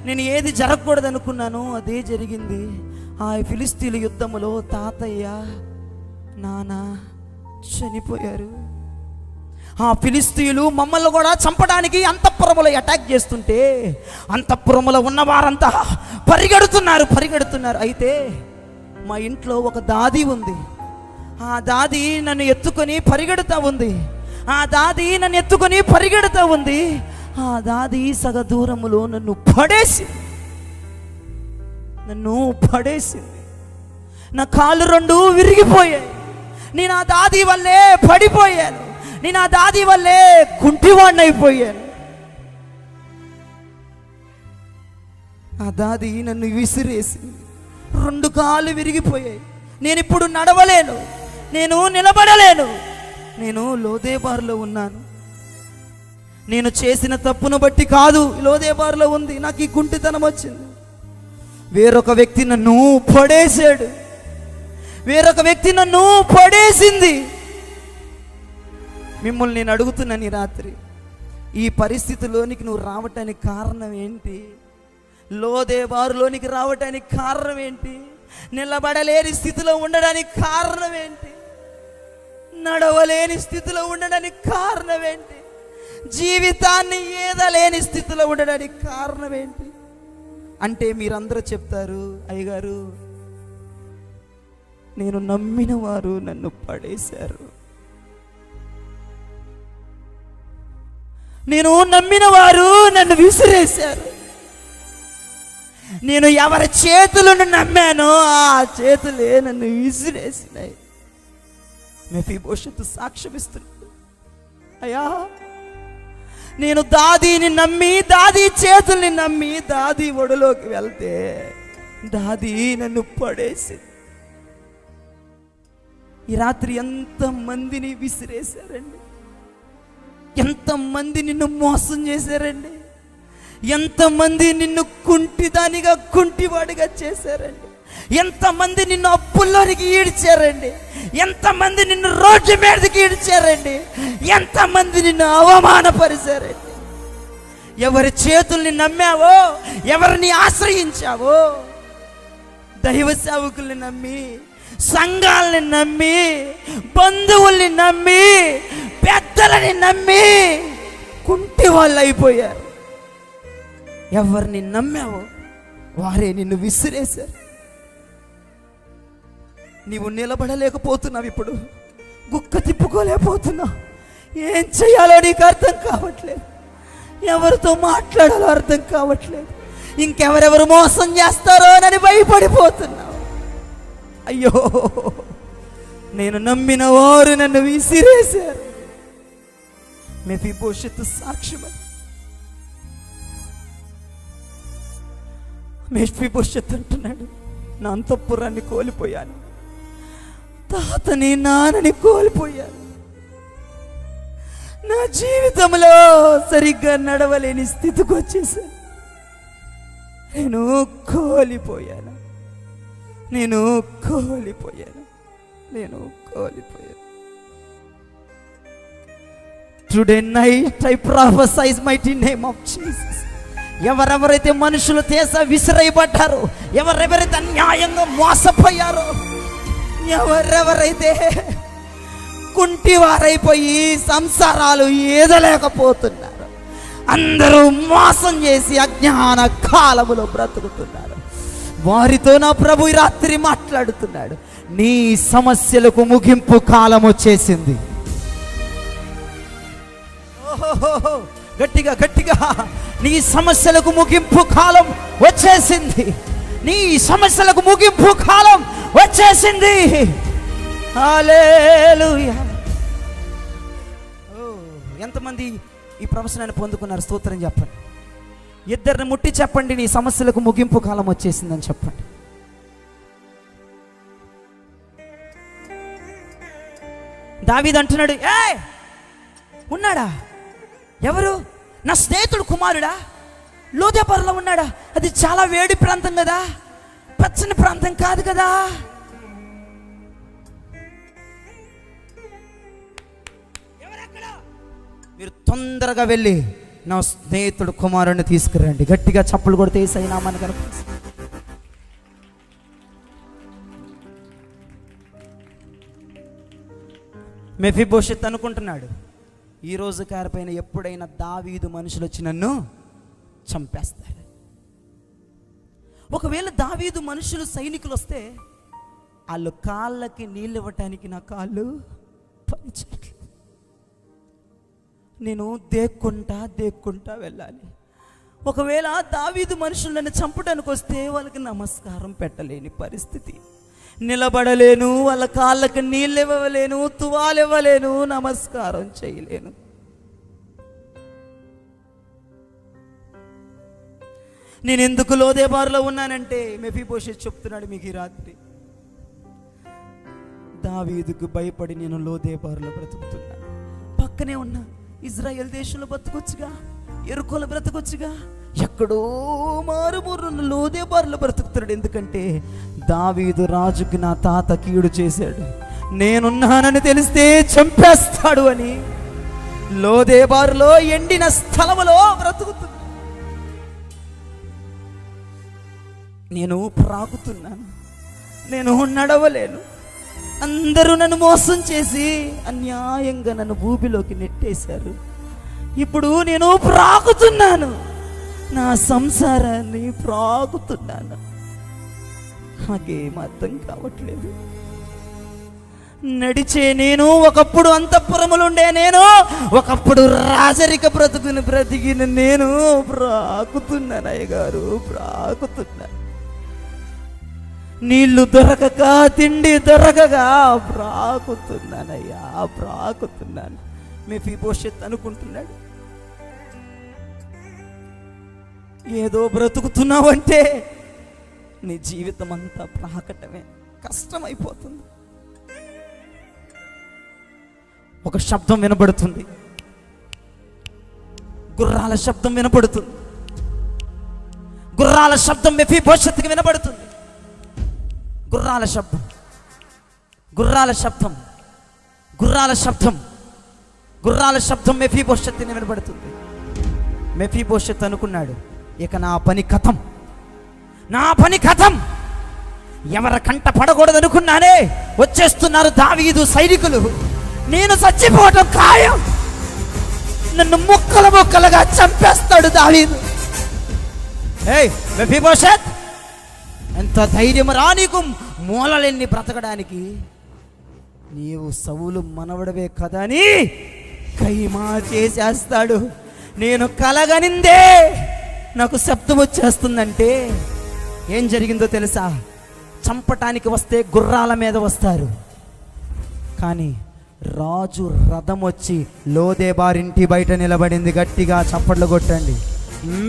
నేను ఏది జరగకూడదు అనుకున్నాను, అదే జరిగింది. ఆ ఫిలిస్తీయుల యుద్ధములో తాతయ్య, నాన్న చనిపోయారు. ఆ ఫిలిస్తీయులు మమ్మల్ని కూడా చంపడానికి అంతఃపురములో అటాక్ చేస్తుంటే అంతఃపురములో ఉన్న వారంతా పరిగెడుతున్నారు. అయితే మా ఇంట్లో ఒక దాది ఉంది. ఆ దాది నన్ను ఎత్తుకొని పరిగెడుతూ ఉంది. ఆ దాది సగ దూరములో నన్ను పడేసింది. నా కాళ్ళు 2 విరిగిపోయాయి. నేను ఆ దాది వల్లే పడిపోయాను. నేను ఆ దాది వల్లే కుంటివాడిని అయిపోయాను. ఆ దాది నన్ను విసిరేసింది. 2 కాళ్ళు విరిగిపోయాయి. నేను ఇప్పుడు నడవలేను, నేను నిలబడలేను. నేను లోదేబారులో ఉన్నాను. నేను చేసిన తప్పును బట్టి కాదు లోదేబారులో ఉంది, నాకు ఈ కుంటితనం వచ్చింది. వేరొక వ్యక్తి నన్ను పడేశాడు, వేరొక వ్యక్తి నన్ను పడేసింది. మిమ్మల్ని నేను అడుగుతున్నాను ఈ రాత్రి, ఈ పరిస్థితిలోనికి నువ్వు రావటానికి కారణం ఏంటి? లోదేబారులోనికి రావటానికి కారణం ఏంటి? నిలబడలేని స్థితిలో ఉండడానికి కారణం ఏంటి? నడవలేని స్థితిలో ఉండడానికి కారణం ఏంటి? జీవితాన్ని ఈదలేని స్థితిలో ఉండడానికి కారణం ఏంటి అంటే మీరందరూ చెప్తారు, అయ్యగారు నేను నమ్మిన వారు నన్ను పడేశారు, నేను నమ్మిన వారు నన్ను విసిరేశారు, నేను ఎవరి చేతులను నమ్మానో ఆ చేతులే నన్ను విసిరేసినాయి. మెఫీబోషెతు సాక్ష్యం ఇస్తున్నాడు, అయ్యా నేను దాదీని నమ్మి, దాదీ చేతుల్ని నమ్మి దాదీ ఒడిలోకి వెళ్తే దాదీ నన్ను పడేసింది. ఈ రాత్రి ఎంతమందిని విసిరేశారండి, ఎంతమంది నిన్ను మోసం చేశారండి, ఎంతమంది నిన్ను కుంటిదానిగా కుంటివాడిగా చేశారండి, ఎంతమంది నిన్ను అప్పుల్లోనికి ఈడ్చారండి, ఎంతమంది నిన్ను రోడ్డు మీదకి ఈడ్చారండి, ఎంతమంది నిన్ను అవమానపరిచారండి. ఎవరి చేతుల్ని నమ్మావో, ఎవరిని ఆశ్రయించావో, దైవ సేవకుల్ని నమ్మి, సంఘాలని నమ్మి, బంధువుల్ని నమ్మి, పెద్దలని నమ్మి కుంటి వాళ్ళు అయిపోయారు. ఎవరిని నమ్మావో వారే నిన్ను విసిరేశారు. నీవు నిలబడలేకపోతున్నావు, ఇప్పుడు గుక్క తిప్పుకోలేకపోతున్నావు. ఏం చేయాలో నీకు అర్థం కావట్లేదు, ఎవరితో మాట్లాడాలో అర్థం కావట్లేదు, ఇంకెవరెవరు మోసం చేస్తారో అని భయపడిపోతున్నావు. అయ్యో నేను నమ్మిన వారు నన్ను విసిరేశారు. మెఫీబోషెతు సాక్ష్యం. మెఫీబోషెతు అంటున్నాడు, నా అంతఃపురాన్ని కోల్పోయాను, తాతని నాన్నని కోల్పోయాను, నా జీవితంలో సరిగ్గా నడవలేని స్థితికి వచ్చేసాను, నేను కోల్పోయాను, నేను కోల్పోయాను, నేను కోల్పోయాను. Today night I prophesize mighty name of Jesus. ఎవరెవరైతే మనుషులు చేస విసిరేయబడ్డారో, ఎవరెవరైతే అన్యాయంగా మోసపోయారో, ఎవరెవరైతే కుంటివారైపోయి సంసారాలు ఏదలేకపోతున్నారు, అందరూ మోసం చేసి అజ్ఞాన కాలములో బ్రతుకుతున్నారు, వారితో నా ప్రభు ఈ రాత్రి మాట్లాడుతున్నాడు. నీ సమస్యలకు ముగింపు కాలం వచ్చేసింది. ఓహో గట్టిగా గట్టిగా, నీ సమస్యలకు ముగింపు కాలం వచ్చేసింది, నీ సమస్యలకు ముగింపు కాలం వచ్చేసింది. హల్లెలూయా. ఎంతమంది ఈ ప్రవచనాన్ని పొందుకున్నారు? స్తోత్రం చెప్పండి. ఇద్దరిని ముట్టి చెప్పండి, నీ సమస్యలకు ముగింపు కాలం వచ్చేసిందని చెప్పండి. దావీదు అంటున్నాడు, ఉన్నాడా? ఎవరు? నా స్నేహితుడు కుమారుడా? లోదెబరులో ఉన్నాడా? అది చాలా వేడి ప్రాంతం కదా, పచ్చని ప్రాంతం కాదు కదా. మీరు తొందరగా వెళ్ళి నా స్నేహితుడు కుమారుడిని తీసుకురండి. గట్టిగా చప్పులు కొడితే యేసయ్యనామాన్ని కనిపిస్తుంది. మెఫీబోషెత్ అనుకుంటున్నాడు, ఈ రోజు కారిపైన ఎప్పుడైనా దావీదు మనుషులు వచ్చి నన్ను చంపేస్తారు. ఒకవేళ దావీదు మనుషులు సైనికులు వస్తే వాళ్ళు కాళ్ళకి నీళ్ళు ఇవ్వటానికి నా కాళ్ళు పనిచేయట్లేదు, నేను దేక్కుంటా వెళ్ళాలి. ఒకవేళ దావీదు మనుషులు నన్ను చంపడానికి వస్తే వాళ్ళకి నమస్కారం పెట్టలేని పరిస్థితి, నిలబడలేను, వాళ్ళ కాళ్ళకి నీళ్ళు ఇవ్వలేను, తువాలు ఇవ్వలేను, నమస్కారం చేయలేను. నేను ఎందుకు లోదెబారులో ఉన్నానంటే మెఫీబోషెత్ చెప్తున్నాడు మీకు ఈ రాత్రి, దావీదుకు భయపడి నేను లోదెబారులో బ్రతుకుతున్నాను. పక్కనే ఉన్నా ఇజ్రాయెల్ దేశంలో బ్రతకొచ్చుగా, ఎరుకోలో బ్రతకొచ్చుగా, ఎక్కడో మారుమూరు లోదెబారులో బ్రతుకుతున్నాడు. ఎందుకంటే దావీదు రాజుకి నా తాత కీడు చేశాడు, నేనున్నానని తెలిస్తే చంపేస్తాడు అని లోదెబారులో ఎండిన స్థలములో బ్రతుకుతున్నా. నేను ప్రాగుతున్నాను, నేను నడవలేను, అందరూ నన్ను మోసం చేసి అన్యాయంగా నన్ను భూమిలోకి నెట్టేశారు. ఇప్పుడు నేను ప్రాకుతున్నాను, నా సంసారాన్ని ప్రాకుతున్నాను. నాకేం అర్థం కావట్లేదు. నడిచే నేను, ఒకప్పుడు అంతఃపురములుండే నేను, ఒకప్పుడు రాజరిక బ్రతికిన నేను ప్రాకుతున్నాను అయ్యగారు, ప్రాకుతున్నాను. నీళ్లు దొరకక, తిండి దొరకక ప్రాకుతున్నానయ్యా, ప్రాకుతున్నాను. మెఫీబోషెత్ అనుకుంటున్నాడు, ఏదో బ్రతుకుతున్నావంటే నీ జీవితం అంతా ప్రాకటమే, కష్టమైపోతుంది. ఒక శబ్దం వినబడుతుంది, గుర్రాల శబ్దం వినబడుతుంది. గుర్రాల శబ్దం మెఫీబోషెత్తుకి వినబడుతుంది. గుర్రాల శబ్దం, గుర్రాల శబ్దం, గుర్రాల శబ్దం, గుర్రాల శబ్దం మెఫీబోషెత్తుని వినబడుతుంది. మెఫీబోషెత్ అనుకున్నాడు, ఇక నా పని కథం, నా పని కథం. ఎవరి కంట పడకూడదు అనుకున్నానే, వచ్చేస్తున్నారు దావీదు సైనికులు. నేను చచ్చిపోవటం ఖాయం, నన్ను ముక్కలు ముక్కలుగా చంపేస్తాడు దావీదు. ఏయ్ మెఫీబోషెత్, ఎంత ధైర్యం రా నీకు మూలలెన్ని బ్రతకడానికి? నీవు సౌలు మనవడవే కదా అని కైమా చేసేస్తాడు. నేను కలగనిందే నాకు శబ్దం వచ్చేస్తుందంటే ఏం జరిగిందో తెలుసా? చంపటానికి వస్తే గుర్రాల మీద వస్తారు, కానీ రాజు రథం వచ్చి లోదేబారింటి బయట నిలబడింది. గట్టిగా చప్పట్లు కొట్టండి.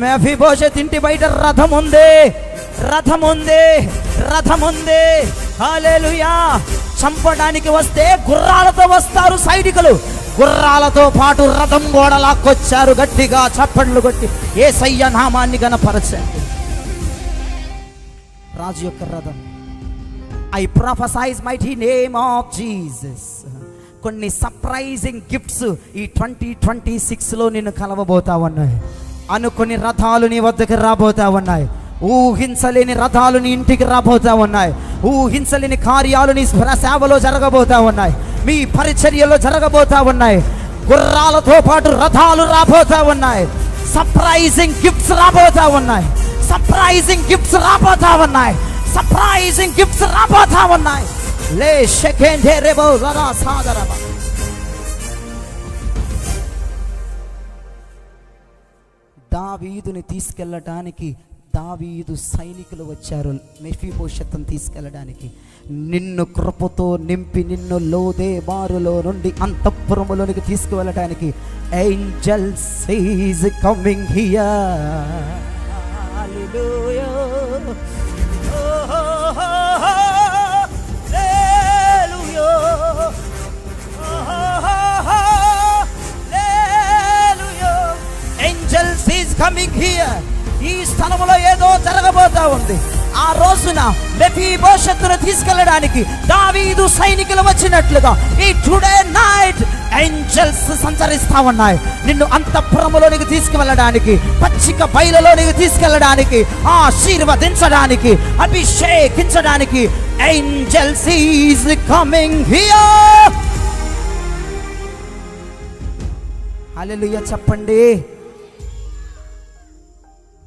మెఫీబోషెత్ ఇంటి బయట రథం ఉంది, రథం ఉంది, రథం ఉంది. హల్లెలూయా. చంపడానికి వస్తే గుర్రాలతో వస్తారు సైనికులు, గుర్రాలతో పాటు రథం కూడా లాక్కొచ్చారు. గట్టిగా చప్పట్లు కొట్టి యేసయ్య నామాన్ని గణపరచండి. రాజు యొక్క రథం. I prophesize mighty name of Jesus. కొన్ని సర్ప్రైజింగ్ గిఫ్ట్స్ ఈ 2026లో నిన్ను కలవబోతా ఉన్నాయి. అనుకొని రథాలు నీ వద్దకు రాబోతా ఉన్నాయి. ఊహించలేని రథాలు నీ ఇంటికి రాబోతా ఉన్నాయి. ఊహించలేని కార్యాలు నీ సేవలో జరగబోతా ఉన్నాయి, మీ పరిచర్యలో జరగబోతా ఉన్నాయి. గుర్రాలతో పాటు రథాలు రాబోతా ఉన్నాయి. సర్ప్రైజింగ్ గిఫ్ట్స్ రాబోతా ఉన్నాయి. సర్ప్రైజింగ్ గిఫ్ట్స్ రాబోతా ఉన్నాయి. సర్ప్రైజింగ్ గిఫ్ట్స్ రాబోతా ఉన్నాయి. లే షెకెండే రెబో రరా సాదరబా. దావీదుని తీసుకెళ్ళటానికి దావీదు సైనికులు వచ్చారు మెఫీబోషెత్తును తీసుకెళ్ళడానికి. నిన్ను కృపతో నింపి నిన్ను లోదేబారులో నుండి అంతఃపురములోనికి తీసుకువెళ్ళటానికి ఏంజెల్స్ ఈజ్ కమింగ్ హియర్. హల్లెలూయా. Angels is coming here. ఈ స్థలములో ఏదో జరగబోతా ఉంది. ఆ రోజున మెఫీబోషెత్తును తీసుకెళ్ళడానికి దావీదు సైనికులు వచ్చినట్లుగా ఈ టుడే నైట్ ఏంజెల్స్ సంచరిస్తా ఉన్నాయి. నిన్ను అంతఃపురములోనికి తీసుకువెళ్ళడానికి, పచ్చిక బయలులోనికి తీసుకెళ్ళడానికి, ఆశీర్వదించడానికి, అభిషేకించడానికి ఏంజెల్స్ ఈజ్ కమింగ్ హియర్. హల్లెలూయా చెప్పండి.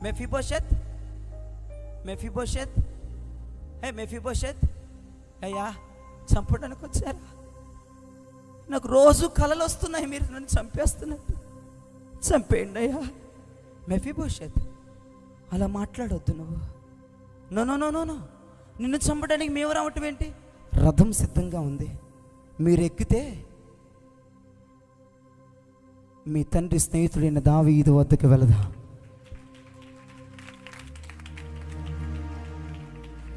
మెఫీబోషెత్, మెఫీబోషెత్, హే మెఫీబోషెత్, అయ్యా చంపడానికి వచ్చారా? నాకు రోజు కలలు వస్తున్నాయి, మీరు నన్ను చంపేస్తున్నట్టు. చంపేయండి అయ్యా. మెఫీబోషెత్, అలా మాట్లాడొద్దు నువ్వు. No no no no no, నిన్ను చంపడానికి మేము రావటం ఏంటి? రథం సిద్ధంగా ఉంది, మీరు ఎక్కితే మీ తండ్రి స్నేహితుడైన దావీదు వద్దకు వెళదాం.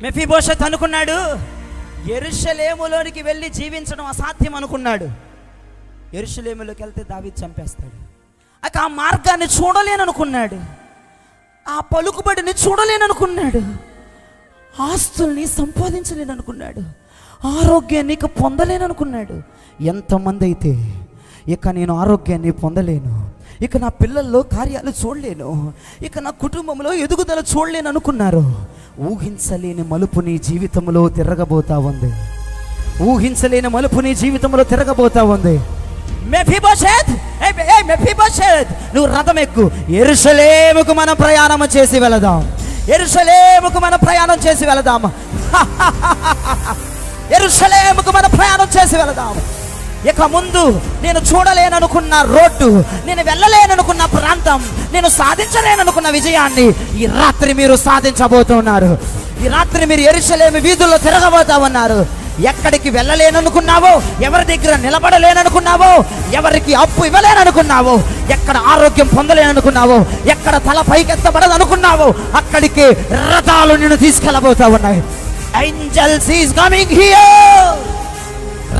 మెఫీబోషెత్ అనుకున్నాడు, యెరూషలేములోనికి వెళ్ళి జీవించడం అసాధ్యం అనుకున్నాడు. యెరూషలేములోకి వెళ్తే దావీదు చంపేస్తాడు. ఆ మార్గాన్ని చూడలేననుకున్నాడు, ఆ పలుకుబడిని చూడలేననుకున్నాడు, ఆస్తుల్ని సంపాదించలేననుకున్నాడు, ఆరోగ్యాన్ని ఇక పొందలేననుకున్నాడు. ఎంతమంది అయితే ఇక నేను ఆరోగ్యాన్ని పొందలేను, ఇక నా పిల్లల్లో కార్యాలు చూడలేను, ఇక నా కుటుంబంలో ఎదుగుదల చూడలేను అనుకున్నారు. ఊహించలేని మలుపు నీ జీవితంలో తిరగబోతా ఉంది. ఊహించలేని మలుపు నీ జీవితంలో తిరగబోతా ఉంది. మెఫీబోషెత్, మెఫీబోషెత్, నువ్వు రథం ఎక్కు, యెరూషలేముకు మనం ప్రయాణం చేసి వెళదాం, యెరూషలేముకు మనం ప్రయాణం చేసి వెళదాం, యెరూషలేముకు మనం ప్రయాణం చేసి వెళదాం. ఇక ముందు నేను చూడలేననుకున్న రోడ్డు, నేను వెళ్ళలేననుకున్న ప్రాంతం, నేను సాధించలేననుకున్న విజయాన్ని ఈ రాత్రి మీరు సాధించబోతున్నారు. ఈ రాత్రి మీరు యెరూషలేము వీధుల్లో తిరగబోతా ఉన్నారు. ఎక్కడికి వెళ్ళలేననుకున్నావో, ఎవరి దగ్గర నిలబడలేననుకున్నావో, ఎవరికి అప్పు ఇవ్వలేననుకున్నావో, ఎక్కడ ఆరోగ్యం పొందలేననుకున్నావో, ఎక్కడ తల పైకెత్తబడదు అనుకున్నావో, అక్కడికి రథాలు నిన్ను తీసుకెళ్ళబోతా ఉన్నాయి. Angels is coming here.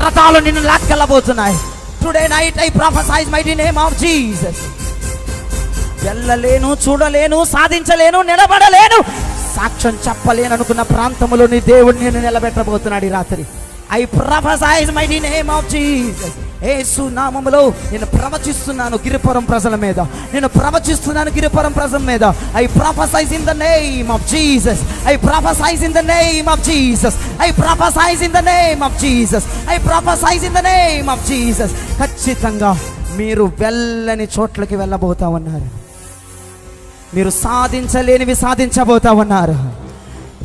రథాలు నిన్ను లాక్కెళ్ళబోతున్నాయి. Today night I prophesize mighty name of Jesus. వెళ్ళలేను, చూడలేను, సాధించలేను, నిలబడలేను, సాక్ష్యం చెప్పలేను అనుకున్న ప్రాంతంలో నీ దేవుడు నేను నిలబెట్టబోతున్నాడు ఈ రాత్రి. I prophesize mighty name of Jesus. యేసు నామములో నేను ప్రవచిస్తున్నాను గిరిపురం ప్రజల మీద, నేను ప్రవచిస్తున్నాను గిరిపురం ప్రజల మీద. I prophesize in the name of Jesus. I prophesize in the name of Jesus. I prophesize in the name of Jesus. I prophesize in the name of Jesus. ఖచ్చితంగా మీరు వెళ్ళని చోట్లకి వెళ్ళబోతా ఉన్నారు. మీరు సాధించలేనివి సాధించబోతా ఉన్నారు.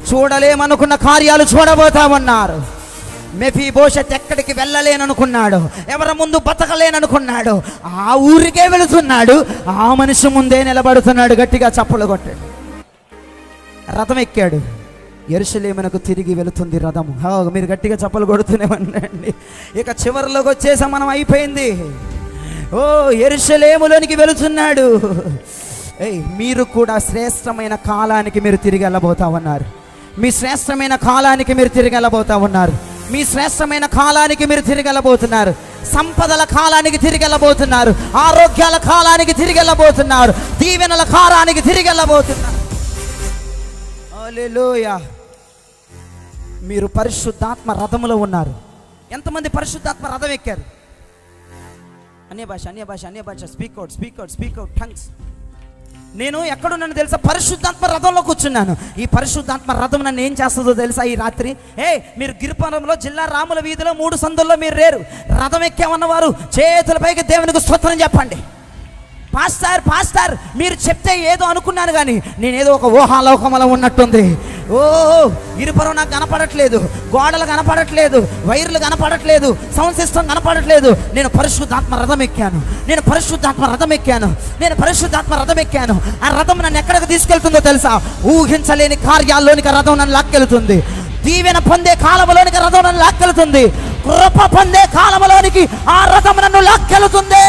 చూడలేమనుకున్న కార్యాలు చూడబోతా ఉన్నారు. మెఫీబోషెత్ ఎక్కడికి వెళ్ళలేననుకున్నాడు, ఎవరి ముందు బతకలేననుకున్నాడు, ఆ ఊరికే వెళుతున్నాడు. ఆ మనిషి ముందే నిలబడుతున్నాడు. గట్టిగా చప్పులు కొట్టాడు. రథం ఎక్కాడు. యెరూషలేమునకు తిరిగి వెళుతుంది రథం. మీరు గట్టిగా చప్పలు కొడుతూనే ఉండండి. ఇక చివరిలోకి వచ్చేసాం మనం, అయిపోయింది. ఓ యెరూషలేములోనికి వెళుతున్నాడు. మీరు కూడా శ్రేష్టమైన కాలానికి మీరు తిరిగి వెళ్ళబోతా ఉన్నారు. మీ శ్రేష్టమైన కాలానికి మీరు తిరిగి వెళ్ళబోతా ఉన్నారు. మీ శ్రేష్టమైన కాలానికి మీరు తిరిగి వెళ్ళబోతున్నారు. సంపదల కాలానికి తిరిగి వెళ్ళబోతున్నారు. ఆరోగ్యాల కాలానికి తిరిగి వెళ్ళబోతున్నారు. దీవెనల కాలానికి తిరిగి వెళ్ళబోతున్నారు. హల్లెలూయా. మీరు పరిశుద్ధాత్మ రథములో ఉన్నారు. ఎంతమంది పరిశుద్ధాత్మ రథం ఎక్కారు? అన్య భాష స్పీక్ అవుట్ టంగ్స్. నేను ఎక్కడున్నాను తెలుసా? పరిశుద్ధాత్మ రథంలో కూర్చున్నాను. ఈ పరిశుద్ధాత్మ రథం నన్ను ఏం చేస్తుందో తెలుసా? ఈ రాత్రి మీరు గిరిపురంలో జిల్లా రాముల వీధిలో 3 సందుల్లో మీరు రేరు. రథం ఎక్కామన్నవారు చేతుల పైకి దేవునికి స్తోత్రం చెప్పండి. పాస్టర్ మీరు చెప్తే ఏదో అనుకున్నాను, కానీ నేనేదో ఒక ఊహాలోకమలో ఉన్నట్టుంది. ఓ గిరిపురం నాకు కనపడట్లేదు, గోడలు కనపడట్లేదు, వైర్లు కనపడట్లేదు, సౌండ్ సిస్టమ్ కనపడట్లేదు. నేను పరిశుద్ధాత్మ రథం ఎక్కాను. ఆ రథం నన్ను ఎక్కడికి తీసుకెళ్తుందో తెలుసా? ఊహించలేని కార్యాల్లోనికి రథం నన్ను లాక్కెళ్తుంది. దీవెన పొందే కాలంలోనికి రథం నన్ను లాక్కెళ్తుంది. కృప పొందే కాలంలోనికి ఆ రథం నన్ను లాక్కెళ్తుంది.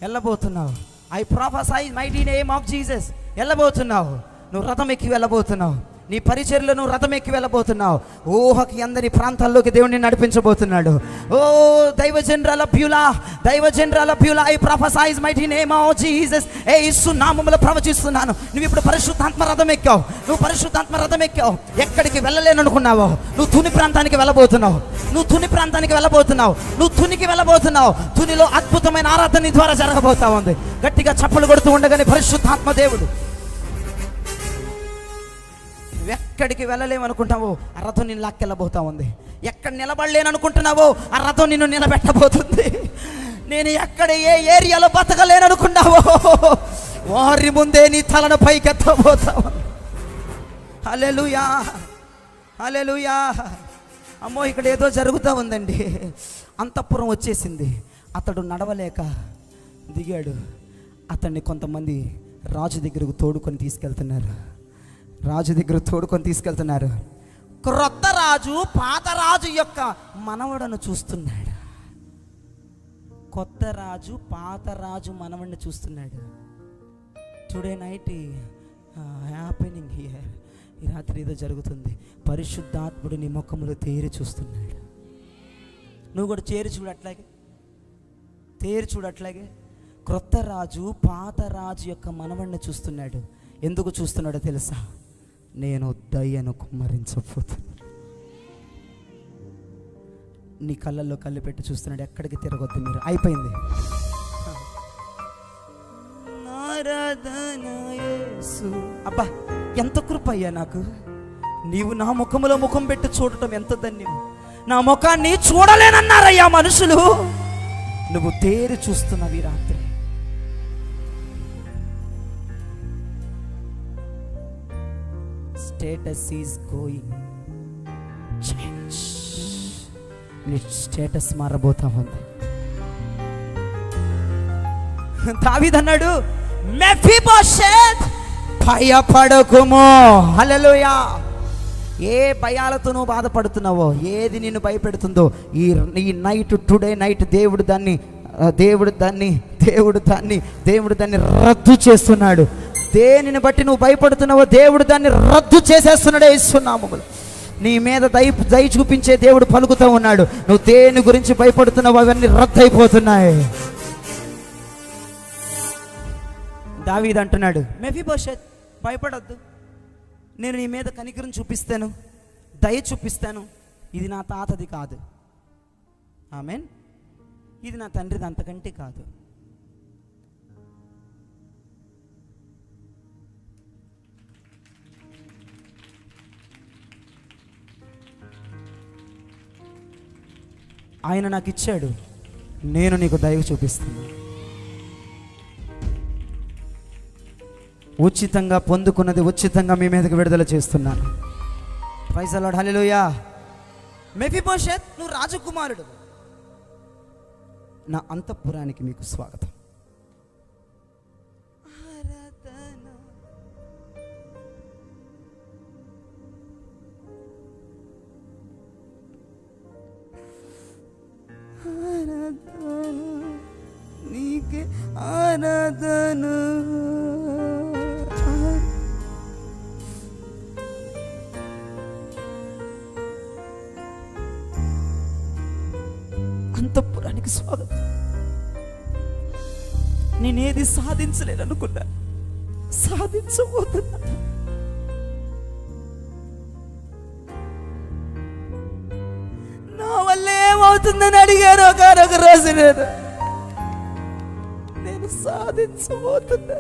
వెళ్ళబోతున్నావు. I prophesize mighty name of Jesus. వెళ్ళబోతున్నావు. నువ్వు రథం ఎక్కి వెళ్ళబోతున్నావు. నీ పరిచర్యలో నువ్వు రథం ఎక్కి వెళ్ళబోతున్నావు. ఊహకి అందరి ప్రాంతాల్లోకి దేవుడిని నడిపించబోతున్నాడు. ఓ దైవజనరాల ప్యూలా I prophesize mighty name of Jesus. యేసు నామములో ప్రవచిస్తున్నాను. నువ్వు ఇప్పుడు పరిశుద్ధాత్మ రథం ఎక్కావు. ఎక్కడికి వెళ్ళలేననుకున్నావో నువ్వు తుని ప్రాంతానికి వెళ్ళబోతున్నావు. నువ్వు తునికి వెళ్ళబోతున్నావు. తునిలో అద్భుతమైన ఆరాధన నీ ద్వారా జరగబోతా ఉంది. గట్టిగా చప్పలు కొడుతూ ఉండగానే పరిశుద్ధాత్మ దేవుడు ఎక్కడికి వెళ్ళలేమనుకుంటావో ఆ రథం నిన్ను లాక్కెళ్ళబోతా ఉంది. ఎక్కడ నిలబడలేననుకుంటున్నావో ఆ రథం నిన్ను నిలబెట్టబోతుంది. నేను ఎక్కడ ఏ ఏరియాలో బతకలేననుకున్నావో వారి ముందే నీ తలను పైకెత్తబోతా ఉంది. హల్లెలూయా. అమ్మో, ఇక్కడ ఏదో జరుగుతూ ఉందండి. అంతఃపురం వచ్చేసింది. అతడు నడవలేక దిగాడు. అతన్ని కొంతమంది రాజు దగ్గరకు తోడుకొని తీసుకెళ్తున్నారు. క్రొత్త రాజు పాత రాజు యొక్క మనవడను చూస్తున్నాడు. కొత్త రాజు పాత రాజు మనవడిని చూస్తున్నాడు. Today night happening here. ఈ రాత్రి ఏదో జరుగుతుంది. పరిశుద్ధాత్ముడు నీ ముఖములో తేరి చూస్తున్నాడు. నువ్వు కూడా తేరి చూడట్లాగే క్రొత్త రాజు పాత రాజు యొక్క మనవడిని చూస్తున్నాడు. ఎందుకు చూస్తున్నాడో తెలుసా? నేను దయ్యను కుమ్మరించబోతున్నాను. నీ కళ్ళల్లో కళ్ళు పెట్టి చూస్తున్నాడు. ఎక్కడికి తిరగొద్దు మీరు. అయిపోయింది. అబ్బా ఎంత కృప అయ్యా నాకు. నీవు నా ముఖములో ముఖం పెట్టి చూడటం ఎంత ధన్యం. నా ముఖాన్ని చూడలేనన్నారయ్యా మనుషులు, నువ్వు తేరి చూస్తున్నావు ఈ రాత్రి. Status is going change. నీ స్టేటస్ మారబోతా ఉంది. దావీదు అన్నాడు, మెఫీబోషెత్ భయపడకుము. హల్లెలూయా. ఏ భయాలతో నువ్వు బాధపడుతున్నావో, ఏది నిన్ను భయపెడుతుందో, ఈ నైట్, టుడే నైట్ దేవుడు దాన్ని రద్దు చేస్తున్నాడు. దేనిని బట్టి నువ్వు భయపడుతున్నావో దేవుడు దాన్ని రద్దు చేసేస్తున్నాడు యేసునామములో. నీ మీద దయ చూపించే దేవుడు పలుకుతూ ఉన్నాడు. నువ్వు దేని గురించి భయపడుతున్నావో అవన్నీ రద్దు అయిపోతున్నాయి. దావీదు అంటున్నాడు, మెఫీబోషెత్ భయపడొద్దు, నేను నీ మీద కనికరం చూపిస్తాను, దయ చూపిస్తాను. ఇది నా తాతది కాదు, ఆమేన్, ఇది నా తండ్రిది అంతకంటే కాదు. ఆయన నాకు ఇచ్చాడు, నేను నీకు దయ చూపిస్తాను. ఉచితంగా పొందుకున్నది ఉచితంగా మీ మీదకి విడుదల చేస్తున్నాను. Praise the Lord, hallelujah. Mephibosheth, నువ్వు రాజకుమారుడు, నా అంతఃపురానికి మీకు స్వాగతం. నీకే ఆరాధన. అంతఃపురానికి స్వాగతం. నేనేది సాధించలేననుకున్నా, సాధించబోతున్నా. నా వల్ల ఏమవుతుందని అడిగాను ఒకనొక రోజు. నేను సాధించబోతున్నా.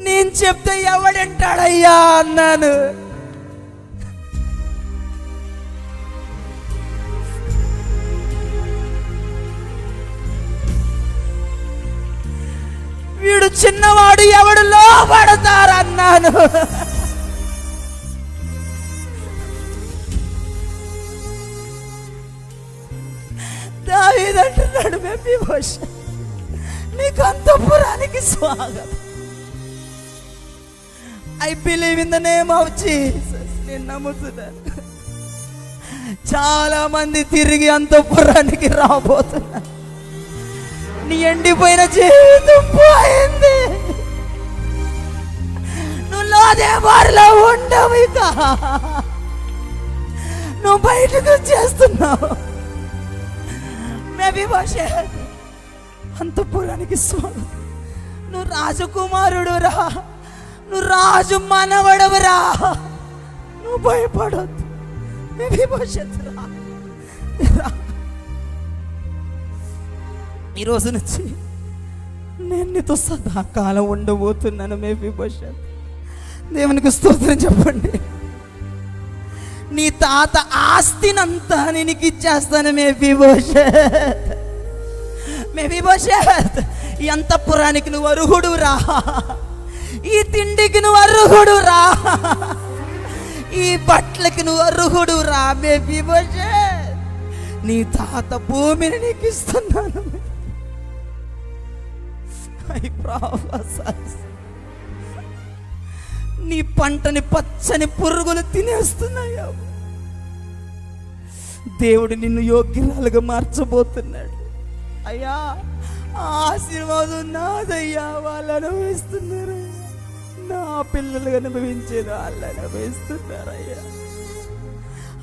నేను చెప్తే ఎవడంటాడయ్యా అన్నాను. వీడు చిన్నవాడు, ఎవడు లోపడతారన్నాను. దావీదు అంటున్నాడు, మెఫీబోషెత్ నీకు అంతఃపురానికి స్వాగతం. I believe in the name of Jesus. నేను నమ్ముతున్నాను, చాలా మంది తిరిగి అంతఃపురానికి రాబోతున్నారు. నీ ఎండిపోయిన జీవితం పోయింది, నువ్వు లోదేవారిలో ఉండవు, ఇక నువ్వు బయటకు వచ్చేస్తున్నావు. మెఫీబోషెత్ అంతఃపురానికి స్వాగతం. నువ్వు రాజకుమారుడు రా, నువ్వు రాజు మనవడవురా, నువ్వు భయపడొద్దు. మెఫీబోషెత్ రా. ఈ రోజు నుంచి నేను నీతో సదాకాలం ఉండబోతున్నాను. మెఫీబోషెత్, దేవునికి స్తోత్రం చెప్పండి. నీ తాత ఆస్తినంతా నీకు ఇచ్చేస్తాను. మెఫీబోషెత్, మెఫీబోషెత్, ఈ అంతఃపురానికి నువ్వు అర్హుడు రా, ఈ తిండికి నువ్వు అర్హుడు రా, ఈ బట్టలకి నువ్వు అర్హుడు రా. మెఫీబోషెత్, నీ తాత భూమిని నీకు ఇస్తున్నాను. నీ పంటని పచ్చని పురుగులు తినేస్తున్నాయా? దేవుడు నిన్ను యోగ్యురాలుగా మార్చబోతున్నాడు. అయ్యా, ఆశీర్వాదం నాదయ్యా. వాళ్ళు అనుభవిస్తున్నారయ్యా, నా పిల్లలు అనుభవించేది వాళ్ళు అనుభవిస్తున్నారయ్యా.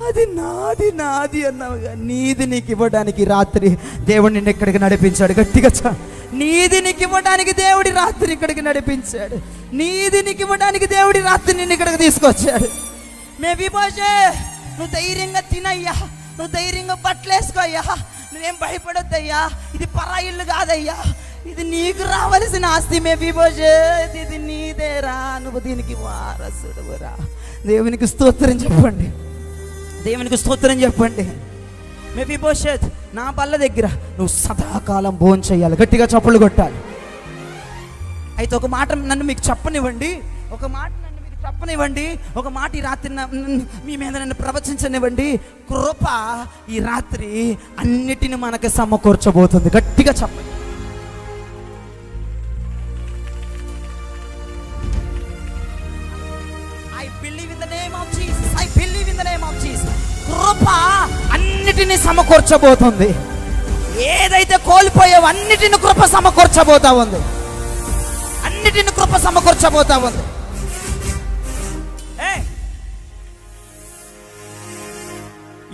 అది నాది నాది అన్నావుగా, నీది నీకు ఇవ్వడానికి రాత్రి దేవుడు నిన్ను ఇక్కడికి నడిపించాడు. గట్టిగా నీది నీకు ఇవ్వడానికి దేవుడి రాత్రి ఇక్కడికి నడిపించాడు. నీది నీకు ఇవ్వడానికి దేవుడి రాత్రి నిన్ను ఇక్కడికి తీసుకొచ్చాడు. మెఫీబోషెత్, నువ్వు ధైర్యంగా తినయ్యా, నువ్వు ధైర్యంగా బట్టలు వేసుకో అయ్యా, నువ్వేం భయపడొద్దయ్యా. ఇది పరాయిల్లు కాదయ్యా, ఇది నీకు రావలసిన ఆస్తి మెఫీబోషెత్, ఇది నీదేరా, నువ్వు దీనికి వారసుడురా. దేవునికి స్తోత్రం చెప్పండి, దేవునికి స్తోత్రం చెప్పండి. మెఫీబోషెత్, నా బల్ల దగ్గర నువ్వు సదాకాలం భోజనం చేయాలి. గట్టిగా చప్పట్లు కొట్టాలి. అయితే ఒక మాట నన్ను మీకు చెప్పనివ్వండి, ఒక మాట నన్ను మీకు చెప్పనివ్వండి, ఒక మాట ఈ రాత్రి మీ మీద నన్ను ప్రవచించనివ్వండి. కృప ఈ రాత్రి అన్నిటిని మనకి సమకూర్చబోతుంది. గట్టిగా చెప్పండి. కృప అన్నిటినీ సమకూర్చబోతుంది. ఏదైతే కోల్పోయావో అన్నిటిని కృప సమకూర్చబోతా ఉంది. అన్నిటిని కృప సమకూర్చబోతా ఉంది.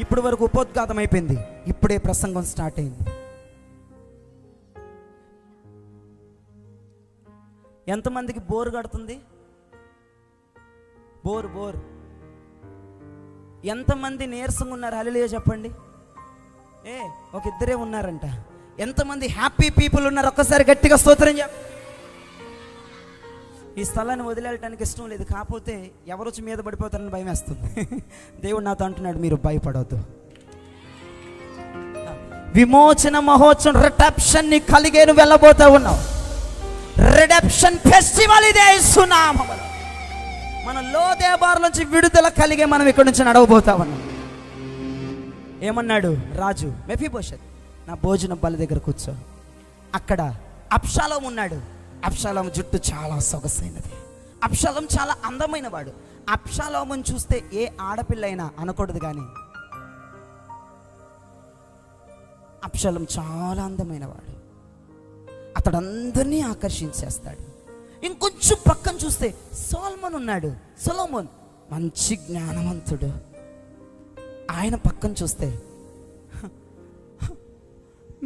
ఇప్పటి వరకు ఉపోద్ఘాతం అయిపోయింది, ఇప్పుడే ప్రసంగం స్టార్ట్ అయింది. ఎంతమందికి బోర్ కడుతుంది? బోర్ ఎంతమంది నీరసంగా ఉన్నారు? హల్లెలూయా చెప్పండి. ఒక ఇద్దరే ఉన్నారంట. ఎంతమంది హ్యాపీ పీపుల్ ఉన్నారు? ఒక్కసారి గట్టిగా స్తోత్రం చెప్పండి. ఈ స్థలాన్ని వదిలేయటానికి ఇష్టం లేదు, కాకపోతే ఎవరు వచ్చి మీద పడిపోతారని భయం వేస్తుంది. దేవుడు నాతో అంటున్నాడు, మీరు భయపడవద్దు. విమోచన మహోత్సవం రిడెంప్షన్ ని కలిగే నువ్వు వెళ్ళబోతా ఉన్నావు. రిడెంప్షన్ ఫెస్టివల్ ఇదే యేసునామములో. మన లోదేబార్ నుంచి విడుదల కలిగే మనం ఇక్కడ నుంచి నడవబోతా ఉన్నాం. ఏమన్నాడు రాజు? మెఫీబోషెత్, నా భోజన బల్ల దగ్గర కూర్చో. అక్కడ అబ్షాలోం ఉన్నాడు. అబ్షాలోం జుట్టు చాలా సొగసైనది. అబ్షాలోం చాలా అందమైన వాడు. అబ్షాలోమును చూస్తే ఏ ఆడపిల్ల అయినా అనకూడదు, కానీ అబ్షాలోం చాలా అందమైన వాడు. అతడు అందరినీ ఆకర్షించేస్తాడు. ఇంకొంచెం పక్కన చూస్తే సొలొమోన్ ఉన్నాడు. సొలొమోన్ మంచి జ్ఞానవంతుడు. ఆయన పక్కన చూస్తే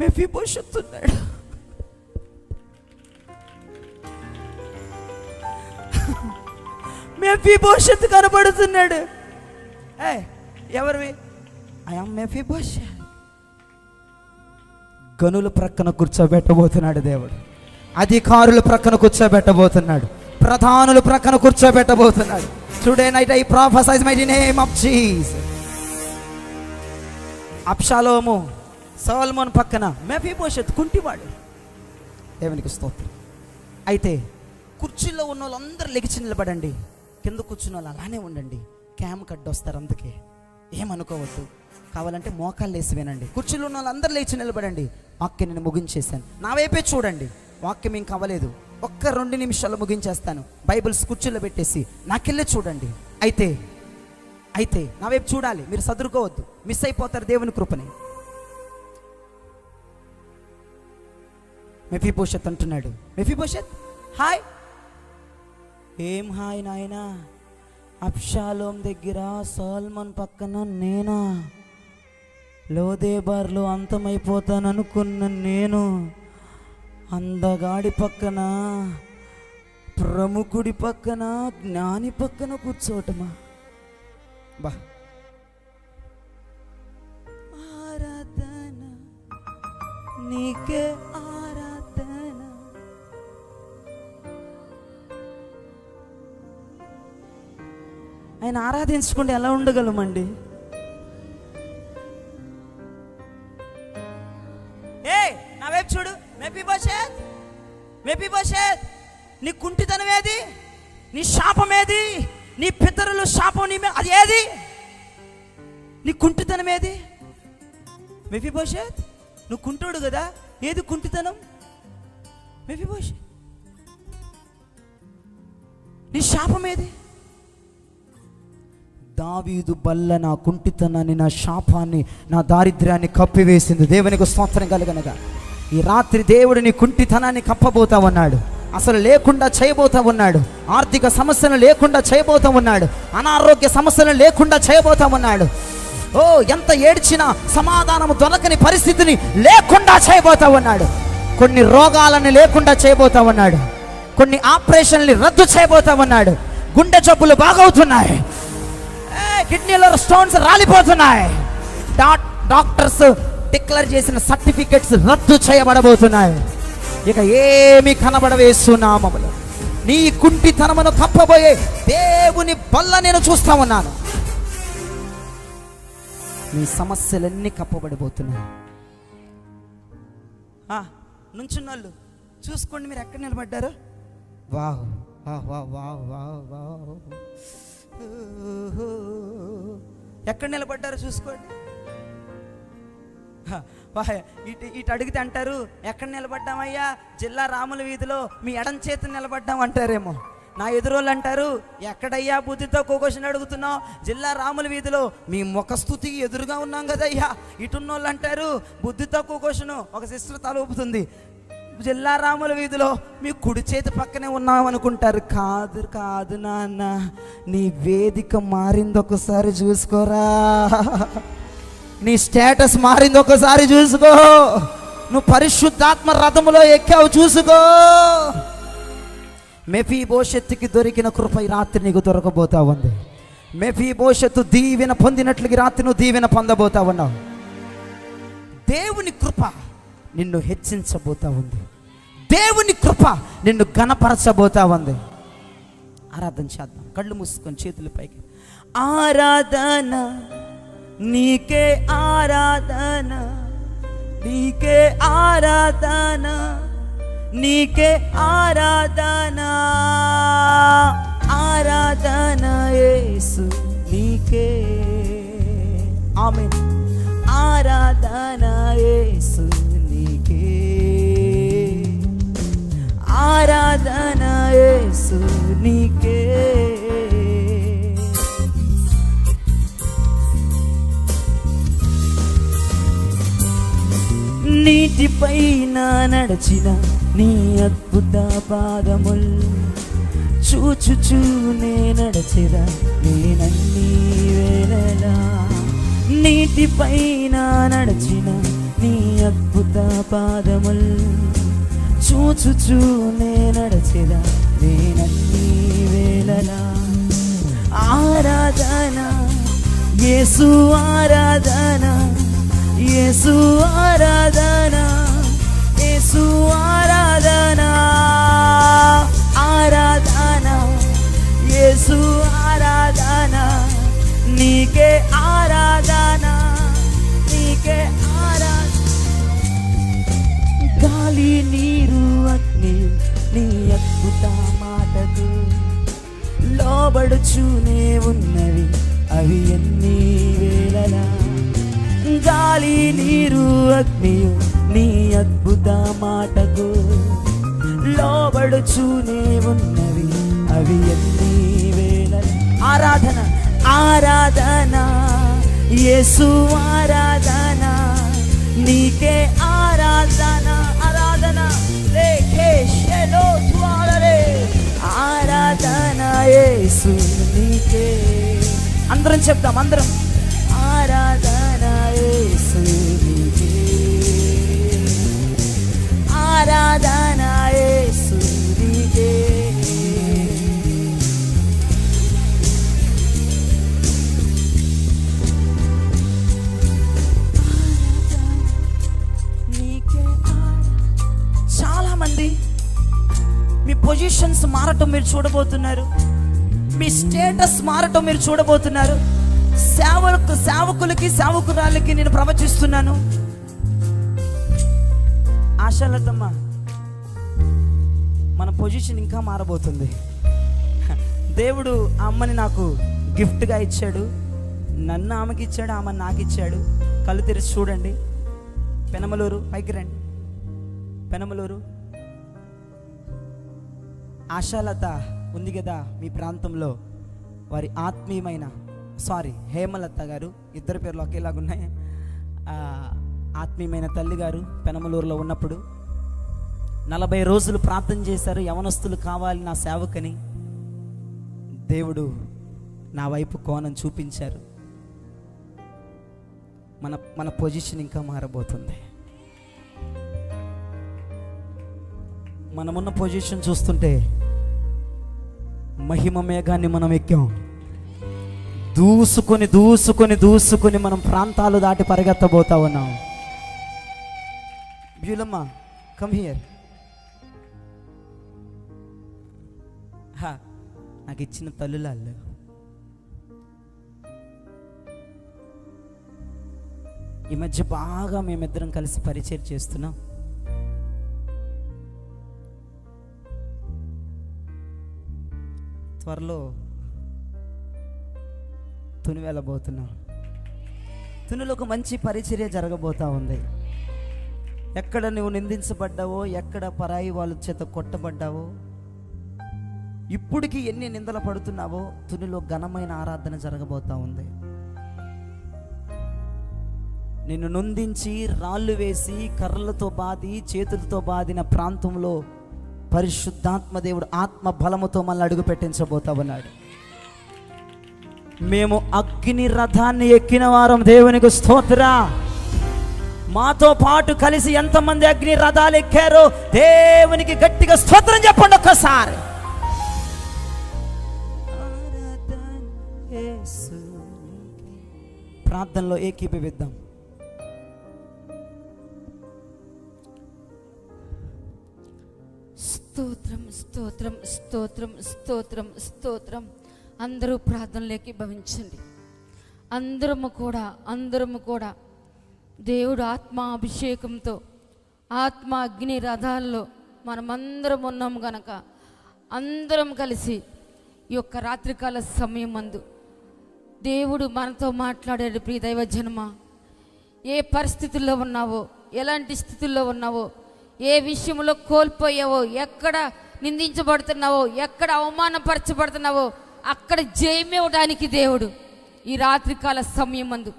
మెఫీబోషెత్ ఉన్నాడు. మెఫీబోషెత్ కనబడుతున్నాడు. ఎవరివి? I am Mephibosheth. గనుల ప్రక్కన కూర్చోబెట్టబోతున్నాడు దేవుడు. అధికారుల ప్రక్కన కూర్చోబెట్టబోతున్నాడు. ప్రధానుల ప్రక్కన కూర్చోబెట్టబోతున్నాడు. Today night I prophesize my name of Jesus. అబ్షాలోము సొలొమోన్ పక్కన మెఫీబోషెత్ కుంటివాడు. దేవునికి స్తోత్రం. అయితే కుర్చీలో ఉన్న వాళ్ళందరూ లెగిచి నిలబడండి, కింద కూర్చున్న వాళ్ళు అలానే ఉండండి. క్యామ్ కడ్డొస్తారు, అందుకే ఏమనుకోవద్దు. కావాలంటే మోకాళ్ళు వేసి వినండి. కుర్చీలో ఉన్న వాళ్ళందరూ లేచి నిలబడండి. వాక్యం నేను ముగించేశాను. నా వైపే చూడండి. వాక్యం ఇంకా అవ్వలేదు. ఒక్క 2 నిమిషాలు ముగించేస్తాను. బైబిల్స్ కుర్చీలో పెట్టేసి నాకెళ్ళి చూడండి. అయితే నా వైపు చూడాలి, మీరు సదురుకోవద్దు, మిస్ అయిపోతారు దేవుని కృపని. మెఫీబోషెత్ అంటున్నాడు, మెఫీబోషెత్ హాయ్. ఏం హాయ్ నాయనా? అబ్షాలోం దగ్గర సొలొమోన్ పక్కన నేనా? లోదేబార్లో అంతమైపోతాననుకున్న నేను అందగాడి పక్కన, ప్రముఖుడి పక్కన, జ్ఞాని పక్కన కూర్చోటమా? బా ఆరాధన నీకే ఆరాధన. ఆయన ఆరాధించకుండా ఎలా ఉండగలమండి? నా వైపు చూడు. మెఫీబోషెత్, నీ కుంటితనం ఏది? నీ శాపం ఏది? నీ పితరుల శాపం నీ మీద అది ఏది? నీ కుంటితనం ఏది? మెఫీబోషెత్, నువ్వు కుంటోడు కదా, ఏది కుంటితనం? మెఫీబోషెత్, నీ శాపం ఏది? దావీదు బల్ల నా కుంటితనాన్ని, నా శాపాన్ని, నా దారిద్ర్యాన్ని కప్పివేసింది. దేవునికి స్తోత్రం కలుగనగా. ఈ రాత్రి దేవుడు నీ కుంటితనాన్ని కప్పబోతా ఉన్నాడు. అసలు లేకుండా చేయబోతా ఉన్నాడు. ఆర్థిక సమస్యలు లేకుండా చేయబోతా ఉన్నాడు. అనారోగ్య సమస్యలు లేకుండా చేయబోతా ఉన్నాడు. ఎంత ఏడ్చినా సమాధానం దొరకని పరిస్థితిని లేకుండా చేయబోతా ఉన్నాడు. కొన్ని రోగాలను లేకుండా చేయబోతా ఉన్నాడు. కొన్ని ఆపరేషన్లు రద్దు చేయబోతా ఉన్నాడు. గుండె జబ్బులు బాగవుతున్నాయి. కిడ్నీలో స్టోన్స్ రాలిపోతున్నాయి. డాక్టర్స్ డిక్లేర్ చేసిన సర్టిఫికెట్స్ రద్దు చేయబడబోతున్నాయి. ఇక ఏమి కనబడవేస్తున్నామములు. నీ కుంటితనమును కప్పబోయే దేవుని వల్ల నేను చూస్తా ఉన్నాను. నీ సమస్యలన్నీ కప్పబడిపోతున్నాయి. నుంచున్నోళ్ళు చూసుకోండి, మీరు ఎక్కడ నిలబడ్డారు? Wow wow wow wow wow wow. ఎక్కడ నిలబడ్డారో చూసుకోండి. ఇటు అడిగితే అంటారు, ఎక్కడ నిలబడ్డామయ్యా? జిల్లా రాముల వీధిలో మీ ఎడం చేతి నిలబడ్డాం అంటారేమో. నా ఎదురోళ్ళు అంటారు, ఎక్కడయ్యా బుద్ధితో క్వశ్చన్ అడుగుతున్నావు? జిల్లా రాముల వీధిలో మీ ముఖస్థుతికి ఎదురుగా ఉన్నాం కదయ్యా. ఇటున్నోళ్ళు అంటారు, బుద్ధి తక్కువ క్వశ్చన్. ఒక సిస్టర్ తల ఊపుతుంది, జిల్లా రాముల వీధిలో మీ కుడి చేతి పక్కనే ఉన్నాం అనుకుంటారు. కాదు కాదు నాన్న, నీ వేదిక మారింది ఒకసారి చూసుకోరా. నీ స్టేటస్ మారింది ఒకసారి చూసుకో. నువ్వు పరిశుద్ధాత్మ రథములో ఎక్కావు చూసుకో. మెఫీబోషెత్తుకి దొరికిన కృప ఈ రాత్రి నీకు దొరకబోతా ఉంది. మెఫీబోషెత్తు దీవెన పొందినట్లుగా రాత్రి నువ్వు దీవెన పొందబోతా ఉన్నావు. దేవుని కృప నిన్ను హెచ్చించబోతా ఉంది. దేవుని కృప నిన్ను ఘనపరచబోతా ఉంది. ఆరాధన చేద్దాం, కళ్ళు మూసుకొని చేతుల పైకి. ఆరాధన నీకే, ఆరాధన నీకే, ఆరాధన నీకే, ఆరాధన ఆరాధన యేసు నీకే. ఆమేన్. ఆరాధన యేసు నీకే, ఆరాధన యేసు నీకే. నీటిపైన నడచిన నీ అద్భుత పాదముల్ చూచుచూనే నడచెదా నేనన్నీ వేళలా. నీటిపైన నడచిన నీ అద్భుత పాదముల్ చూచుచూనే నడచెదా నేనన్నీ వేళలా. ఆరాధన యేసు, ఆరాధన యేసు, ఆరాధన యేసు, ఆరాధన ఆరాధన యేసు, ఆరాధన నీకే, ఆరాధన నీకే, ఆరాధన. గాలి నీరు అగ్ని నీ అద్భుత మాటకు లోబడుచూనే ఉన్నవి అవి ఎన్ని వేళలా. గాలి నీరు అగ్నియు నీ అద్భుత మాటకు లోబడుచూనే ఉన్నవి అవి ఎన్ని వేళలా. ఆరాధన ఆరాధన యేసు, ఆరాధన నీకే, ఆరాధన ఆరాధన ఆరాధన యేసు నీకే. అందరం చెప్తాం, అందరం. ఆరాధన యేసు నీకే, ఆరాధన యేసు నీకే. చాలా మంది మీ పొజిషన్స్ మారటం మీరు చూడబోతున్నారు. మీ స్టేటస్ మారటం మీరు చూడబోతున్నారు. సేవకులకి సేవకురాళ్ళకి నేను ప్రవచిస్తున్నాను. ఆశాలతమ్మ, మన పొజిషన్ ఇంకా మారబోతుంది. దేవుడు ఆ అమ్మని నాకు గిఫ్ట్గా ఇచ్చాడు. నన్ను ఆమెకి ఇచ్చాడు, ఆమె నాకు ఇచ్చాడు. కళ్ళు తెరిచి చూడండి. పెనమలూరు, పైకి రండి. పెనమలూరు ఆశాలత ఉంది కదా మీ ప్రాంతంలో. వారి ఆత్మీయమైన హేమలత గారు, ఇద్దరు పేర్లు ఒకేలాగున్నాయి. ఆత్మీయమైన తల్లి గారు పెనమలూరులో ఉన్నప్పుడు 40 రోజులు ప్రార్థన చేశారు. యవనస్తులు కావాలి నా సేవకని. దేవుడు నా వైపు కోణం చూపించారు. మన పొజిషన్ ఇంకా మారబోతుంది. మనమున్న పొజిషన్ చూస్తుంటే మహిమ మేఘాన్ని మనం ఎక్కాం. దూసుకొని దూసుకొని దూసుకొని మనం ప్రాంతాలు దాటి పరిగెత్తబోతా ఉన్నాం. బ్యూలమ్మ, కమ్ హియర్. నాకు ఇచ్చిన తల్లులాళ్ళు. ఈ మధ్య బాగా మేమిద్దరం కలిసి పరిచయం చేస్తున్నాం. త్వరలో తుని వెళ్ళబోతున్నాం. తునిలో ఒక మంచి పరిచర్య జరగబోతా ఉంది. ఎక్కడ నువ్వు నిందించబడ్డావో, ఎక్కడ పరాయి వాళ్ళ చేత కొట్టబడ్డావో, ఇప్పటికీ ఎన్ని నిందలు పడుతున్నావో, తునిలో ఘనమైన ఆరాధన జరగబోతా ఉంది. నిన్ను నొందించి రాళ్ళు వేసి కర్రలతో బాది చేతులతో బాదిన ప్రాంతంలో పరిశుద్ధాత్మ దేవుడు ఆత్మ బలముతో మళ్ళీ అడుగు పెట్టించబోతా ఉన్నాడు. మేము అగ్ని రథాన్ని ఎక్కిన వారం దేవునికి స్తోత్ర. మాతో పాటు కలిసి ఎంతమంది అగ్ని రథాలు ఎక్కారో దేవునికి గట్టిగా స్తోత్రం చెప్పండి ఒక్కసారి. ప్రార్థనలో ఏకీభవిద్దాం. స్తోత్రం స్తోత్రం స్తోత్రం స్తోత్రం స్తోత్రం. అందరూ ప్రార్థనలోకి భవించండి. అందరము కూడా దేవుడు ఆత్మ అభిషేకంతో ఆత్మ అగ్ని రథాల్లో మనమందరం ఉన్నాం గనక అందరం కలిసి ఈ యొక్క రాత్రికాల సమయం మందు దేవుడు మనతో మాట్లాడాడు. ప్రియ దైవ జనమ, ఏ పరిస్థితుల్లో ఉన్నావో, ఎలాంటి స్థితుల్లో ఉన్నావో, ఏ విషయంలో కోల్పోయావో, ఎక్కడ నిందించబడుతున్నావో, ఎక్కడ అవమానపరచబడుతున్నావో అక్కడ జయమివ్వడానికి దేవుడు ఈ రాత్రికాల సమయమందు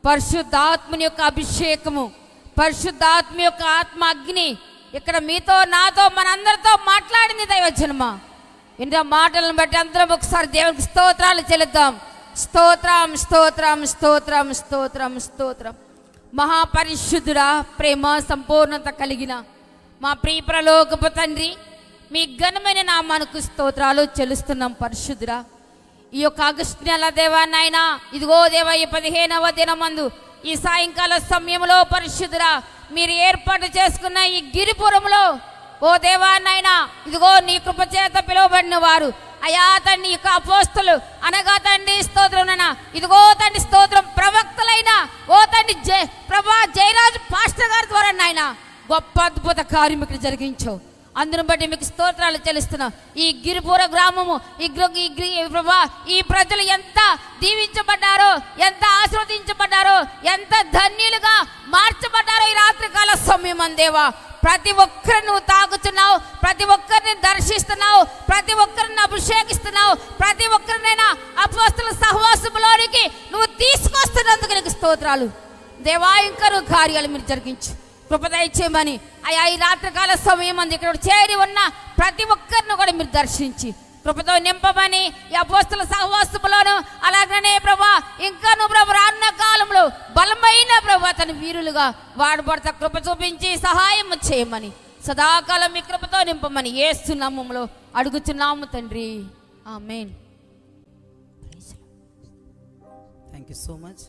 పరిశుద్ధాత్మని యొక్క అభిషేకము, పరిశుద్ధాత్మ యొక్క ఆత్మ అగ్ని ఇక్కడ మీతో నాతో మనందరితో మాట్లాడింది. దైవజనమ, ఇంత మాటలను బట్టి అందరం ఒకసారి దేవునికి స్తోత్రాలు చెల్లిద్దాం. స్తోత్రం స్తోత్రం స్తోత్రం స్తోత్రం స్తోత్రం. మహాపరిశుద్ధుడా, ప్రేమ సంపూర్ణత కలిగిన మా ప్రియ పరలోకపు తండ్రి, మీ ఘనమైన నామానికి స్తోత్రాలు చెల్లిస్తున్నాం. పరిశుద్ధుడా, ఈ యొక్క ఆగస్టు నెల దేవా నాయనా, ఇదిగో దేవా ఈ 15వ దినమందు ఈ సాయంకాల సమయంలో పరిశుద్ధుడా మీరు ఏర్పాటు చేసుకున్న ఈ గిరిపురంలో ఓ దేవా నాయనా, ఇదిగో నీ కృప చేత పిలువబడిన వారు అయా తండ్రి యొక్క అపోస్తలు అనగా తండ్రి స్తోత్రం నాయనా, ఇదిగో తండ్రి స్తోత్రం ప్రవక్తలైన ఓ తండ్రి ప్రభా జయరాజు పాస్టర్ గారి ద్వారా నాయనా గొప్ప అద్భుత కార్యం ఇక్కడ జరిగించావు. అందును బట్టి మీకు స్తోత్రాలు చెల్లిస్తున్నాం. ఈ గిరిపుర గ్రామము ప్రభా ఈ ప్రజలు ఎంత దీవించబడ్డారో, ఎంత ఆశీర్వదించబడ్డారో, ఎంత ధన్యులుగా మార్చబడ్డారో ఈ రాత్రికాల సమయం అందేవా. ప్రతి ఒక్కరిని నువ్వు తాగుతున్నావు, ప్రతి ఒక్కరిని దర్శిస్తున్నావు, ప్రతి ఒక్కరిని అభిషేకిస్తున్నావు, ప్రతి ఒక్కరినైనా అపోస్తల సహవాసంలోనికి నువ్వు తీసుకొస్తున్నందుకు నీకు స్తోత్రాలు దేవా. ఇంకా నువ్వు కార్యాలు మీరు జరిగించు, కృపదయ చేయమని అయా ఈ రాత్రికాల సమయం అంది ఇక్కడ చేరి ఉన్న ప్రతి ఒక్కరిని కూడా మీరు దర్శించి కృపతో నింపమని ఈ అపోస్తల సహవాసములోను అలాగనే ప్రభా ఇంకా నువ్వు ప్రభు రానున్న కాలంలో బలమైన ప్రభా తన వీరులుగా వాడబడతా కృప చూపించి సహాయం చేయమని సదాకాలం మీ కృపతో నింపమని యేసు నామములో అడుగుచున్నాము తండ్రి, ఆమేన్. Thank you so much.